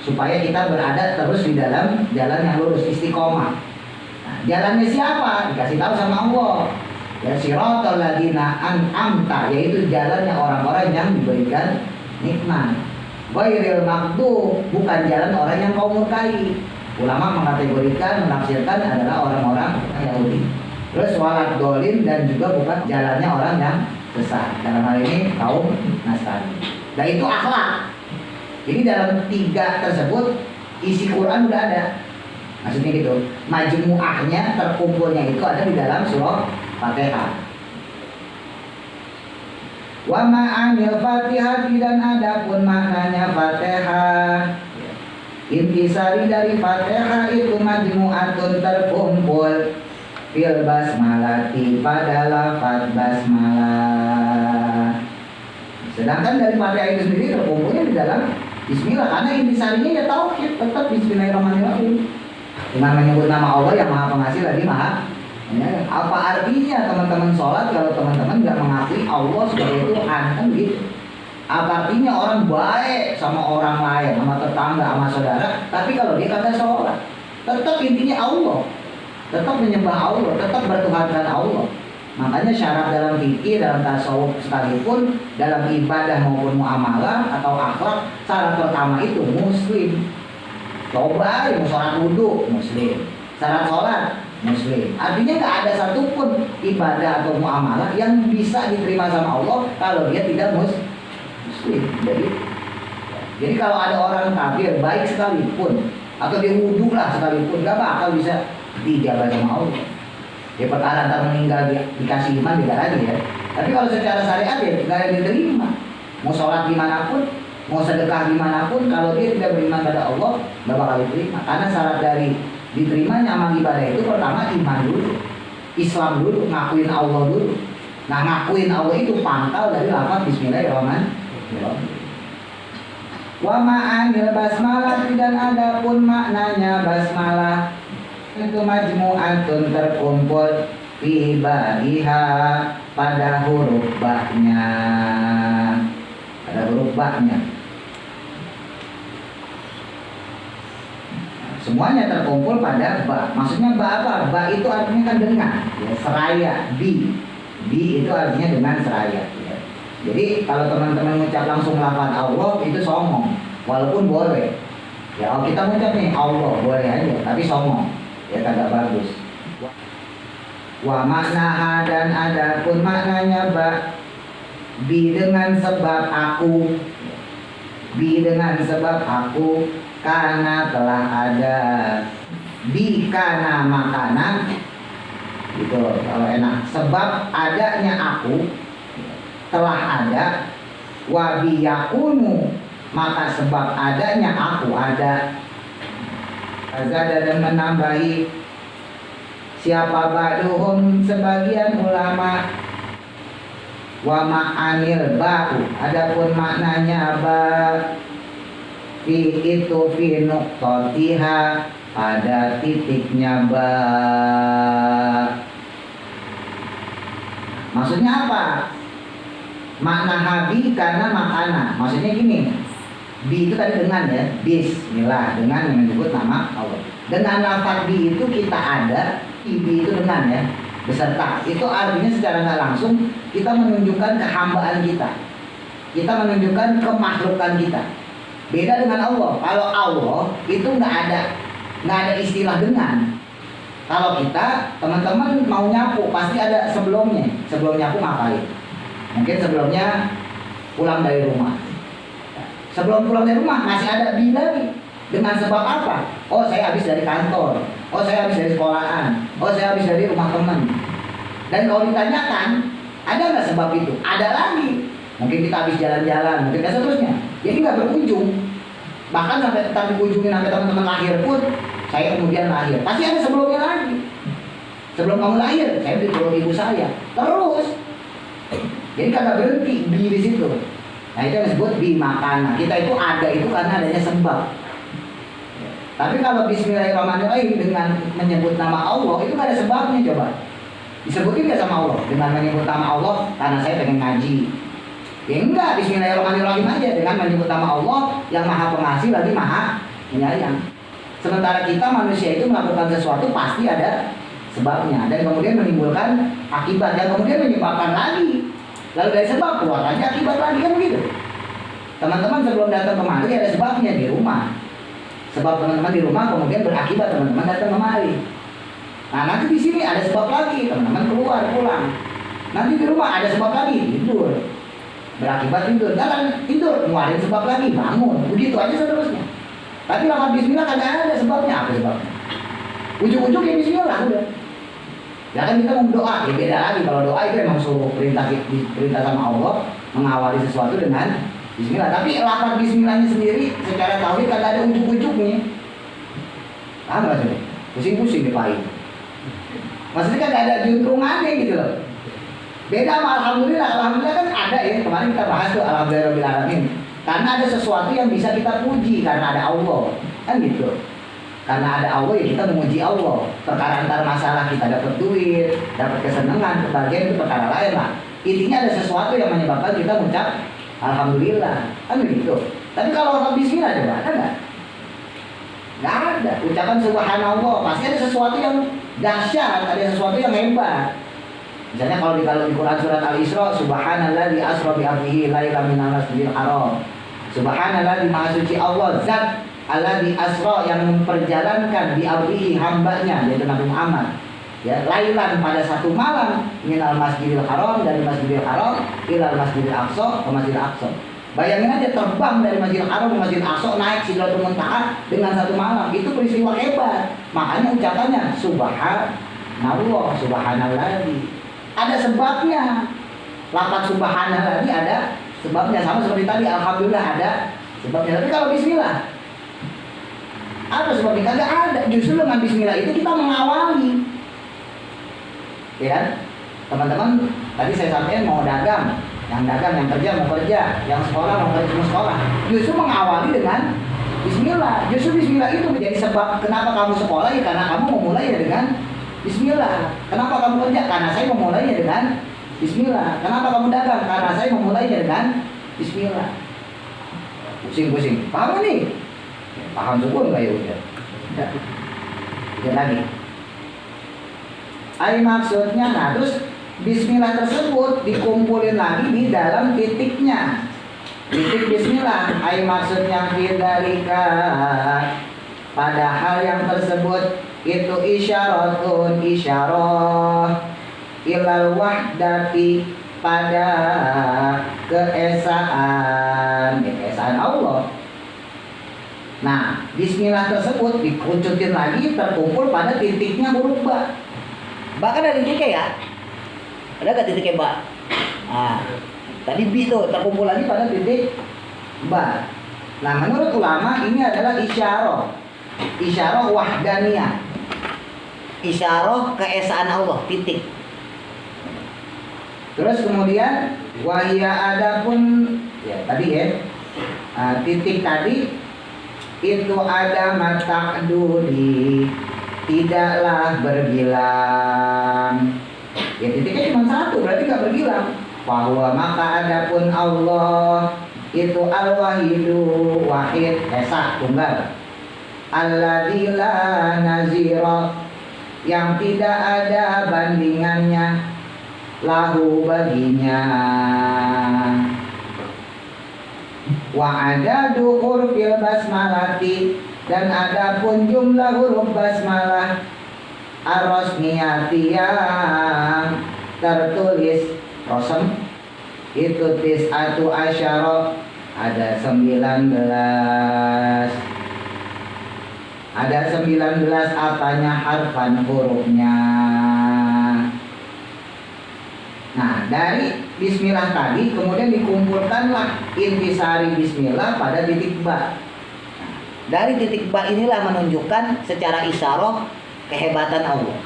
Supaya kita berada terus di dalam jalan yang lurus, istiqomah. Nah, jalannya siapa? Dikasih tahu sama Allah. Ya, siratal ladzina an'amta, yaitu jalannya orang-orang yang diberikan nikmat. Ghairil maghdub, bukan jalan orang yang kau murkai. Ulama mengkategorikan, menafsirkan adalah orang-orang Yahudi. Terus walad dolin, dan juga bukan jalannya orang yang sesat. Dalam hal ini kaum Nasrani. Dan itu akhlak. Jadi dalam 3 tersebut isi Quran udah ada. Maksudnya gitu, majmu'ahnya, terkumpulnya itu ada di dalam surah Fatihah. Wa ma'anil Fatihah, dan adapun maknanya Fatihah, intisari dari Fatihah itu majmu'atun, terkumpul, fil basmalati, pada lafaz basmalah. Sedangkan dari Fatihah itu sendiri terkumpulnya di dalam Bismillah, karena intisarinya ya tauhid, tetap Bismillahirrahmanirrahim. Dengan menyebut nama Allah yang Maha Pengasih lagi Maha Penyayang. Apa artinya teman-teman sholat kalau teman-teman nggak mengakui Allah sebagai Tuhan, kan gitu? Apa artinya orang baik sama orang lain, sama tetangga, sama saudara, tapi kalau dia kagak sholat, tetap intinya Allah, tetap menyembah Allah, tetap bertuhankan Allah. Makanya syarat dalam fikih, dalam tasawuf sekalipun, dalam ibadah maupun muamalah atau akhlak, syarat pertama itu muslim. Coba mau sholat wudhu, muslim. Syarat sholat, muslim. Artinya nggak ada satupun ibadah atau muamalah yang bisa diterima sama Allah kalau dia tidak muslim. Jadi kalau ada orang kafir baik sekalipun, atau dia wudhu lah sekalipun, nggak bakal bisa dijaga sama Allah. Ya perkara antar meninggal dikasih iman tidak lagi ya. Tapi kalau secara syariat ya nggak ada diterima. Mau sholat dimanapun, mau sedekah dimanapun, kalau dia tidak beriman pada Allah, nggak bakal diterima. Karena syarat dari diterimanya amal ibadah itu pertama iman dulu, Islam dulu, ngakuin Allah dulu. Nah ngakuin Allah itu pangkal dari lafaz Bismillahirrahmanirrahim. Wa ma'anil basmalah, dan adapun maknanya basmalah itu majmu'atun, terkumpul, fi ba'iha, pada huruf ba-nya, pada huruf ba-nya. Semuanya terkumpul pada ba. Maksudnya ba apa? Ba itu artinya kan dengan, ya, seraya, bi itu artinya dengan seraya, ya. Jadi kalau teman-teman mengucap langsung lafaz Allah itu songong, walaupun boleh. Ya kalau kita mengucap nih Allah boleh aja, tapi songong, ya kagak bagus. Wa maknaha, dan adapun maknanya ba, bi dengan sebab aku, bi dengan sebab aku, karena telah ada, bi karena makanan, gitu kalau enak. Sebab adanya aku, telah ada, wa bi yakunu, maka sebab adanya aku ada. Azada, dan menambahi siapa ba'duhum, sebagian ulama, wa ma'anil ba'u, adapun maknanya ba, fi itu fi nuqtatiha, pada titiknya ba. Maksudnya apa? Makna habi karena makanan. Maksudnya gini, bi itu tadi dengan, ya, bismillah, dengan yang menyebut nama Allah. Dengan lafaz bi itu kita ada, bi itu dengan, ya, beserta. Itu artinya secara nggak langsung kita menunjukkan kehambaan kita, kita menunjukkan kemakhlukan kita. Beda dengan Allah. Kalau Allah itu nggak ada istilah dengan. Kalau kita, teman-teman mau nyapu pasti ada sebelumnya. Sebelum nyapu ngapain? Mungkin sebelumnya pulang dari rumah. Sebelum pulang dari rumah masih ada bi lagi. Dengan sebab apa? Oh saya habis dari kantor. Oh saya habis dari sekolahan. Oh saya habis dari rumah teman. Dan kalau ditanyakan, ada nggak sebab itu? Ada lagi. Mungkin kita habis jalan-jalan, mungkin dan seterusnya. Jadi nggak berujung. Bahkan sampai tadi ujungnya sampai teman-teman lahir pun, saya kemudian lahir. Pasti ada sebelumnya lagi. Sebelum kamu lahir, saya di perut ibu saya. Terus. Jadi kagak berhenti di situ. Nah itu yang disebut bi makanan. Kita itu ada itu karena adanya sebab. Tapi kalau Bismillahirrahmanirrahim dengan menyebut nama Allah itu gak ada sebabnya. Coba disebutin gak sama Allah dengan menyebut nama Allah karena saya pengen ngaji? Ya enggak, Bismillahirrahmanirrahim aja dengan menyebut nama Allah yang Maha Pengasih lagi Maha Penyayang. Sementara kita manusia itu melakukan sesuatu pasti ada sebabnya dan kemudian menimbulkan akibat yang kemudian menyebabkan lagi. Lalu dari sebab keluar lagi akibat lagi, kan begitu. Teman-teman sebelum datang kemari ada sebabnya di rumah. Sebab teman-teman di rumah kemudian berakibat teman-teman datang kemari. Nah nanti di sini ada sebab lagi, teman-teman keluar pulang. Nanti di rumah ada sebab lagi, tidur. berakibat tidur, jalan tidur, ngeluarin sebab lagi, bangun, begitu aja seterusnya. Tapi lafaz bismillah kagak ada sebabnya, apa sebabnya? Ujung-ujungnya bismillah udah. Ya kan kita mau doa, ya beda lagi. Kalau doa itu memang suruh perintah sama Allah mengawali sesuatu dengan bismillah. Tapi lafaz bismillahnya sendiri secara tauhid kagak ada ujung-ujungnya. Paham gak sih? Pusing-pusing dipahin. Maksudnya kagak ada juntrungannya gitu loh. Beda sama alhamdulillah. Alhamdulillah kan ada ya, kemarin kita bahas tuh alhamdulillah alamin. Karena ada sesuatu yang bisa kita puji karena ada Allah, kan gitu. Karena ada Allah ya kita memuji Allah. Perkara antar masalah kita dapat duit, dapat kesenangan, kebahagiaan itu perkara lain lah. Intinya ada sesuatu yang menyebabkan kita mengucap alhamdulillah, kan begitu. Tapi kalau bismillah coba ada nggak? Nggak ada. Ucapan subhanallah pasti ada sesuatu yang dahsyat, ada sesuatu yang hebat. Misalnya kalau di Quran surat Al-Isra, subhanalladzi asra bi 'abdihi lailan minal masjidil haram. Subhanalladzi maha suci Allah, zat alladzi asra yang memperjalankan bi 'abdihi hambanya yaitu Nabi Muhammad. Ya, lailan pada satu malam minal masjidil haram dari Masjidil Haram ilal Masjidil Aqsa ke Masjidil Aqsa. Bayangin aja terbang dari Masjidil Haram ke Masjidil Aqsa naik Sidratul Muntaha dengan satu malam. Itu peristiwa hebat. Makanya ucapannya subhanallah, subhanalladzi. Ada sebabnya. Lafaz subhanallah tadi ada sebabnya, sama seperti tadi alhamdulillah ada sebabnya. Tapi kalau bismillah apa sebabnya? Kagak ada. Justru dengan bismillah itu kita mengawali. Ya kan? Teman-teman tadi saya sampaikan mau dagang, yang kerja mau kerja, yang sekolah mau kerja mau sekolah. Justru mengawali dengan bismillah. Justru bismillah itu menjadi sebab kenapa kamu sekolah ya karena kamu memulai dengan bismillah. Kenapa kamu kerja? Karena saya memulainya dengan bismillah. Kenapa kamu dagang? Karena saya memulainya dengan bismillah. Pusing-pusing. Paham nih? Paham syukur nggak ya udah? Udah lagi. Maksudnya, nah terus bismillah tersebut dikumpulin lagi di dalam titiknya. Titik bismillah. Maksudnya fidzalika. Padahal yang tersebut itu isyaratun isyarah ilal wahdati pada keesaan Allah. Nah, bismillah tersebut dikuncutin lagi terkumpul pada titiknya huruf ba. Ba kan ada titiknya ya? Ada nggak titiknya ba? Nah, tadi bi tuh terkumpul lagi pada titik ba. Nah, menurut ulama ini adalah isyarah wahdaniyah. Isyarah keesaan Allah, titik. Terus kemudian wahia adapun ya tadi ya. Titik tadi itu ada matakdudi, tidaklah berbilang. Ya titiknya cuma satu, berarti nggak berbilang. Bahwa maka adapun Allah itu al-wahidu, wahid, esa, tunggal. Alladzi la nazira, yang tidak ada bandingannya lahu baginya. Wa adadu hurufil basmalati, dan adapun jumlah huruf basmalah ar-rasmiyati yang tertulis rosem itu tis'atu asyara, ada 19. Ada 19 apanya harfan hurufnya. Nah, dari bismillah tadi kemudian dikumpulkanlah intisari bismillah pada titik ba. Nah, dari titik ba inilah menunjukkan secara isyarah kehebatan Allah.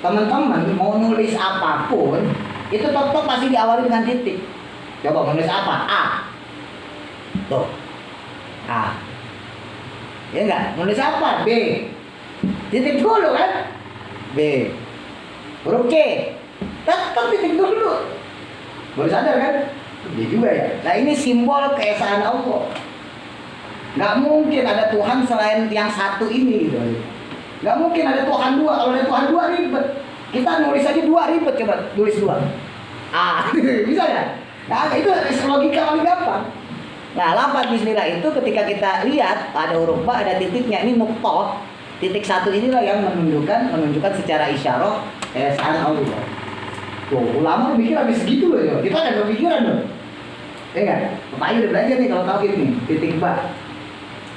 Teman-teman mau nulis apapun itu tetap pasti diawali dengan titik. Coba menulis apa? A. Tuh. A. Ya enggak? Nulis apa? B. Titik dulu kan? B. Huruf C. Tetap titik dulu. Baru sadar kan? Dia juga ya. Nah ini simbol keesaan Allah. Nggak mungkin ada Tuhan selain yang satu ini gitu. Nggak mungkin ada Tuhan dua. Kalau ada Tuhan dua ribet. Kita nulis aja dua ribet, coba tulis dua. Bisa ya? Nah itu logika paling gampang. Nah, lafaz bismillah itu ketika kita lihat ada huruf ba, ada titiknya, ini nuqtah. Titik satu inilah yang menunjukkan secara isyarah keesaan Allah. Tuh, ulama mikir habis segitu loh ya. Kita ada kepikiran loh. Kan? Bapak udah belajar nih kalau tauhid nih, titik ba.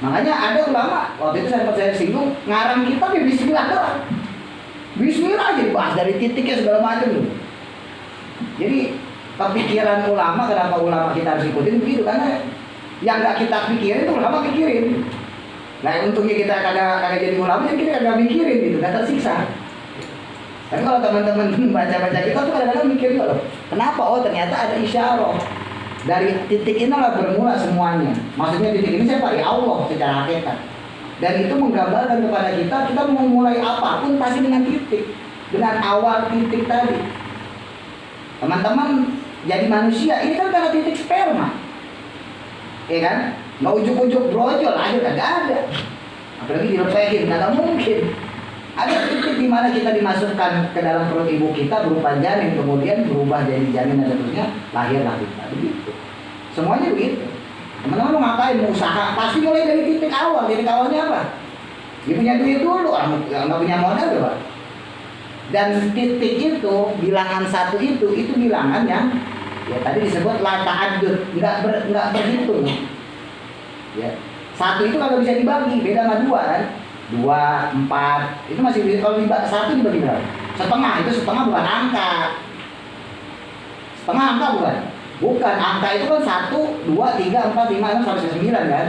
Makanya ada ulama, waktu itu saya singgung, ngarang kitab ya bismillah doang. Bismillah aja dibahas dari titiknya segala macam loh. Jadi kepikiran ulama, kenapa ulama kita harus ikutin begitu? Karena yang nggak kita pikirin itu ulama pikirin. Nah untungnya kita kagak jadi ulama, jadi kita kagak mikirin gitu, nggak tersiksa. Tapi kalau teman-teman baca-baca kita tuh kadang-kadang mikir juga loh, kenapa? Oh ternyata ada isyarah. Dari titik inilah bermula semuanya. Maksudnya titik ini saya dari Allah secara hakikat. Dan itu menggambarkan kepada kita mau mulai apapun pasti dengan titik, dengan awal titik tadi. Teman-teman jadi manusia ini kan karena titik sperma, ya kan? Nggak ujuk-ujuk brojol aja kagak ada. Apalagi dilepehin, kagak mungkin. Ada titik di mana kita dimasukkan ke dalam perut ibu kita berupa janin, kemudian berubah jadi janin dan seterusnya, lahirlah kita. Begitu. Semuanya begitu. Teman-teman mau ngapain, mau usaha, pasti mulai dari titik awal. Titik awalnya apa? Dia punya duit dulu, orang nggak punya modal ya Pak. Dan titik itu, bilangan satu itu bilangan yang ya tadi disebut la ta'addud, nggak berhitung. Ya. Satu itu kalau bisa dibagi, beda sama dua kan? 2, 4, itu masih bisa, kalau dibagi satu dibagi berapa? Setengah, itu setengah bukan angka. Setengah angka bukan? Bukan, angka itu kan 1, 2, 3, 4, 5, 6, sampai 9 kan?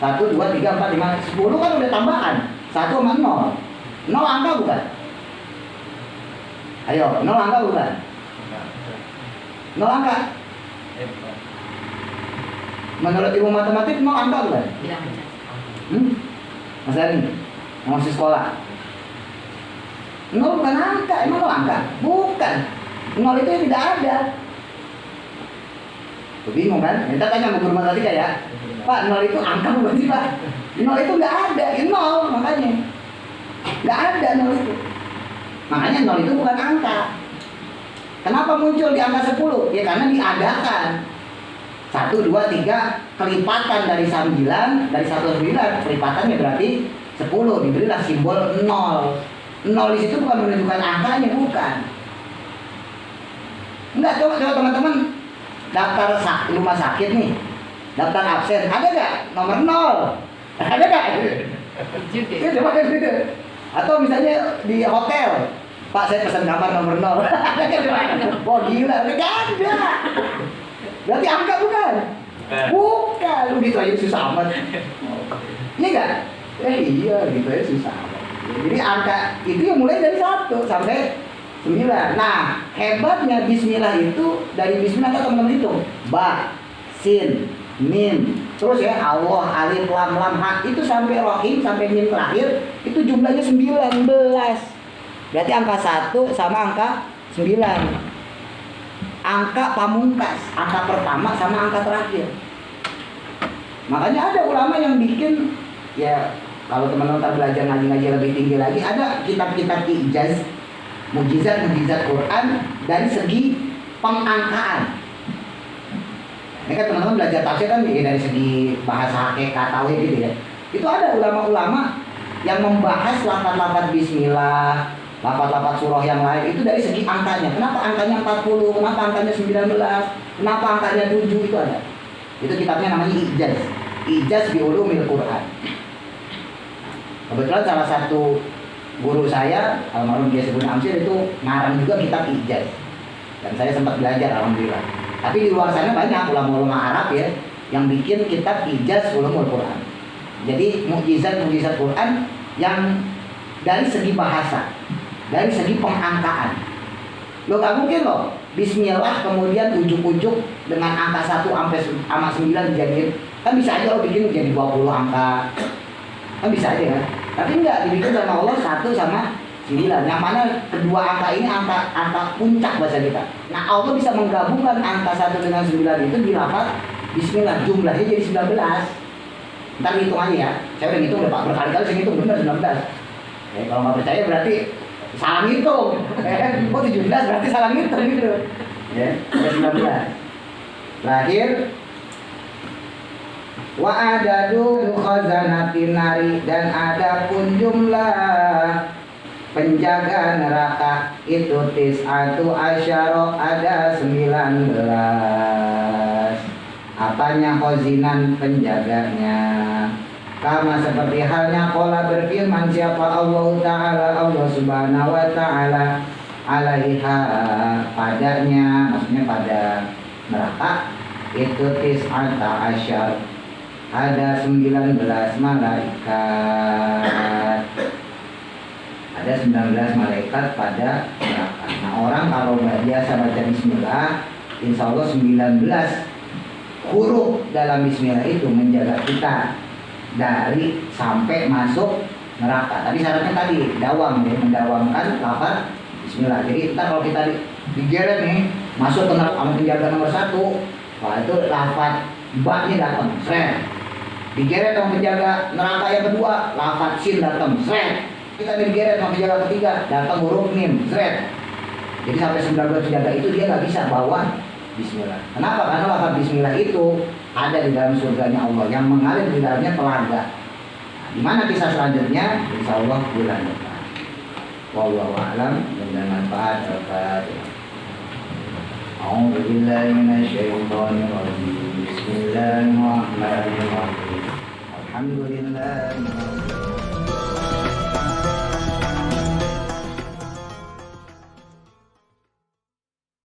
1, 2, 3, 4, 5, 10 kan udah tambahan 1 sama 0. 0 angka bukan? Ayo, 0 angka bukan? 0 angka? Menurut ilmu matematik 0 angka bukan? Mas Dani, masih sekolah. 0 bukan angka, emang 0 angka? Bukan. 0 itu yang tidak ada. Tuh bingung kan? Kita tanya sama guru matematika ya. Pak, 0 itu angka bukan sih Pak? 0 itu nggak ada, ya 0 makanya. Nggak ada 0 itu. Makanya 0 itu bukan angka. Kenapa muncul di angka 10? Ya karena diadakan. 1, 2, 3, kelipatan dari 9, dari 1 ke 9, kelipatannya berarti 10, diberilah simbol 0. 0 di situ bukan menunjukkan angkanya, bukan. Enggak, coba teman-teman daftar rumah sakit nih, daftar absen, ada nggak nomor 0? Ada nggak? Iya, coba gitu. Atau misalnya di hotel, Pak saya pesan kamar nomor 0. Ada nggak? Oh gila, nggak ada. Berarti angka bukan? Bukan, lu gitu aja susah amat. Iya nggak? Iya, gitu aja susah amat. Jadi angka itu yang mulai dari 1 sampai 9. Nah, hebatnya bismillah itu dari bismillah kan teman-teman hitung. Ba, sin, mim, terus ya Allah, alif, lam, ha, itu sampai rohim, sampai mim terakhir, itu jumlahnya 19. Berarti angka 1 sama angka 9. Angka pamungkas, angka pertama sama angka terakhir. Makanya ada ulama yang bikin, ya kalau teman-teman belajar ngaji-ngaji lebih tinggi lagi, ada kitab-kitab ijaz, mukjizat Quran dari segi pengangkaan. Ini kan teman-teman belajar tafsir kan ya, dari segi bahasa hakikat tauhid gitu ya. Itu ada ulama-ulama yang membahas lafaz-lafaz bismillah, lafaz-lafaz surah yang lain itu dari segi angkanya. Kenapa angkanya 40, kenapa angkanya 19, kenapa angkanya 7, itu ada. Itu kitabnya namanya Ijaz. Ijaz bi Ulumil Quran. Kebetulan salah satu guru saya, almarhum Kiai Subun Amsir, itu ngarang juga kitab Ijaz. Dan saya sempat belajar alhamdulillah. Tapi di luar sana banyak ulama-ulama Arab ya yang bikin kitab Ijaz Ulumul Quran. Jadi mukjizat Quran yang dari segi bahasa, dari segi pengangkaan. Lo gak mungkin loh bismillah kemudian ujuk-ujuk dengan angka 1 sampai 9 dijadiin. Kan bisa aja lo bikin jadi 20 angka. Kan bisa aja kan? Tapi enggak, dibikin sama Allah 1 sama 9. Yang mana kedua angka ini angka puncak bahasa kita. Nah Allah bisa menggabungkan angka 1 dengan 9 itu di lafaz bismillah, jumlahnya jadi 19. Ntar hitung aja ya. Saya udah ngitung udah berkali-kali saya ngitung benar 19. Ya, kalau nggak percaya berarti salah ngitung. Oh 17 berarti salah ngitung gitu. Ya, ada 19. Terakhir wa adadu khazanatin nari, dan ada pun jumlah penjaga neraka itu tis'atu asyara, ada 19. Apanya khazinan? Penjaganya. Kama seperti halnya qala berfirman siapa Allah Ta'ala, Allah Subhanahu wa Ta'ala, alaiha padanya, maksudnya pada neraka itu tis'ata asyar, ada 19 malaikat. Ada 19 malaikat pada neraka. Nah, orang kalau biasa baca bismillah, insya Allah 19 huruf dalam bismillah itu menjaga kita dari sampai masuk neraka. Tapi syaratnya tadi dawam, ya, mendawamkan lafaz bismillah. Jadi ntar kalau kita digeret nih masuk ke neraka sama penjaga nomor 1, wah itu lafaz ba nya datang, seret. Digeret sama penjaga neraka yang kedua, lafaz sin datang, seret. Kita digeret sama penjaga ketiga, datang huruf mim, seret. Jadi sampai 19 penjaga itu dia nggak bisa bawa bismillah. Kenapa? Karena lafaz bismillah itu ada di dalam surganya Allah yang mengalir di dalamnya telaga. Nah, di mana kisah selanjutnya? Insya Allah bulan depan. Wallahu a'lam. Dan manfaat al-Fatihah. A'udzu billahi minasyaitonir rajim. Bismillahirrahmanirrahim. Alhamdulillah.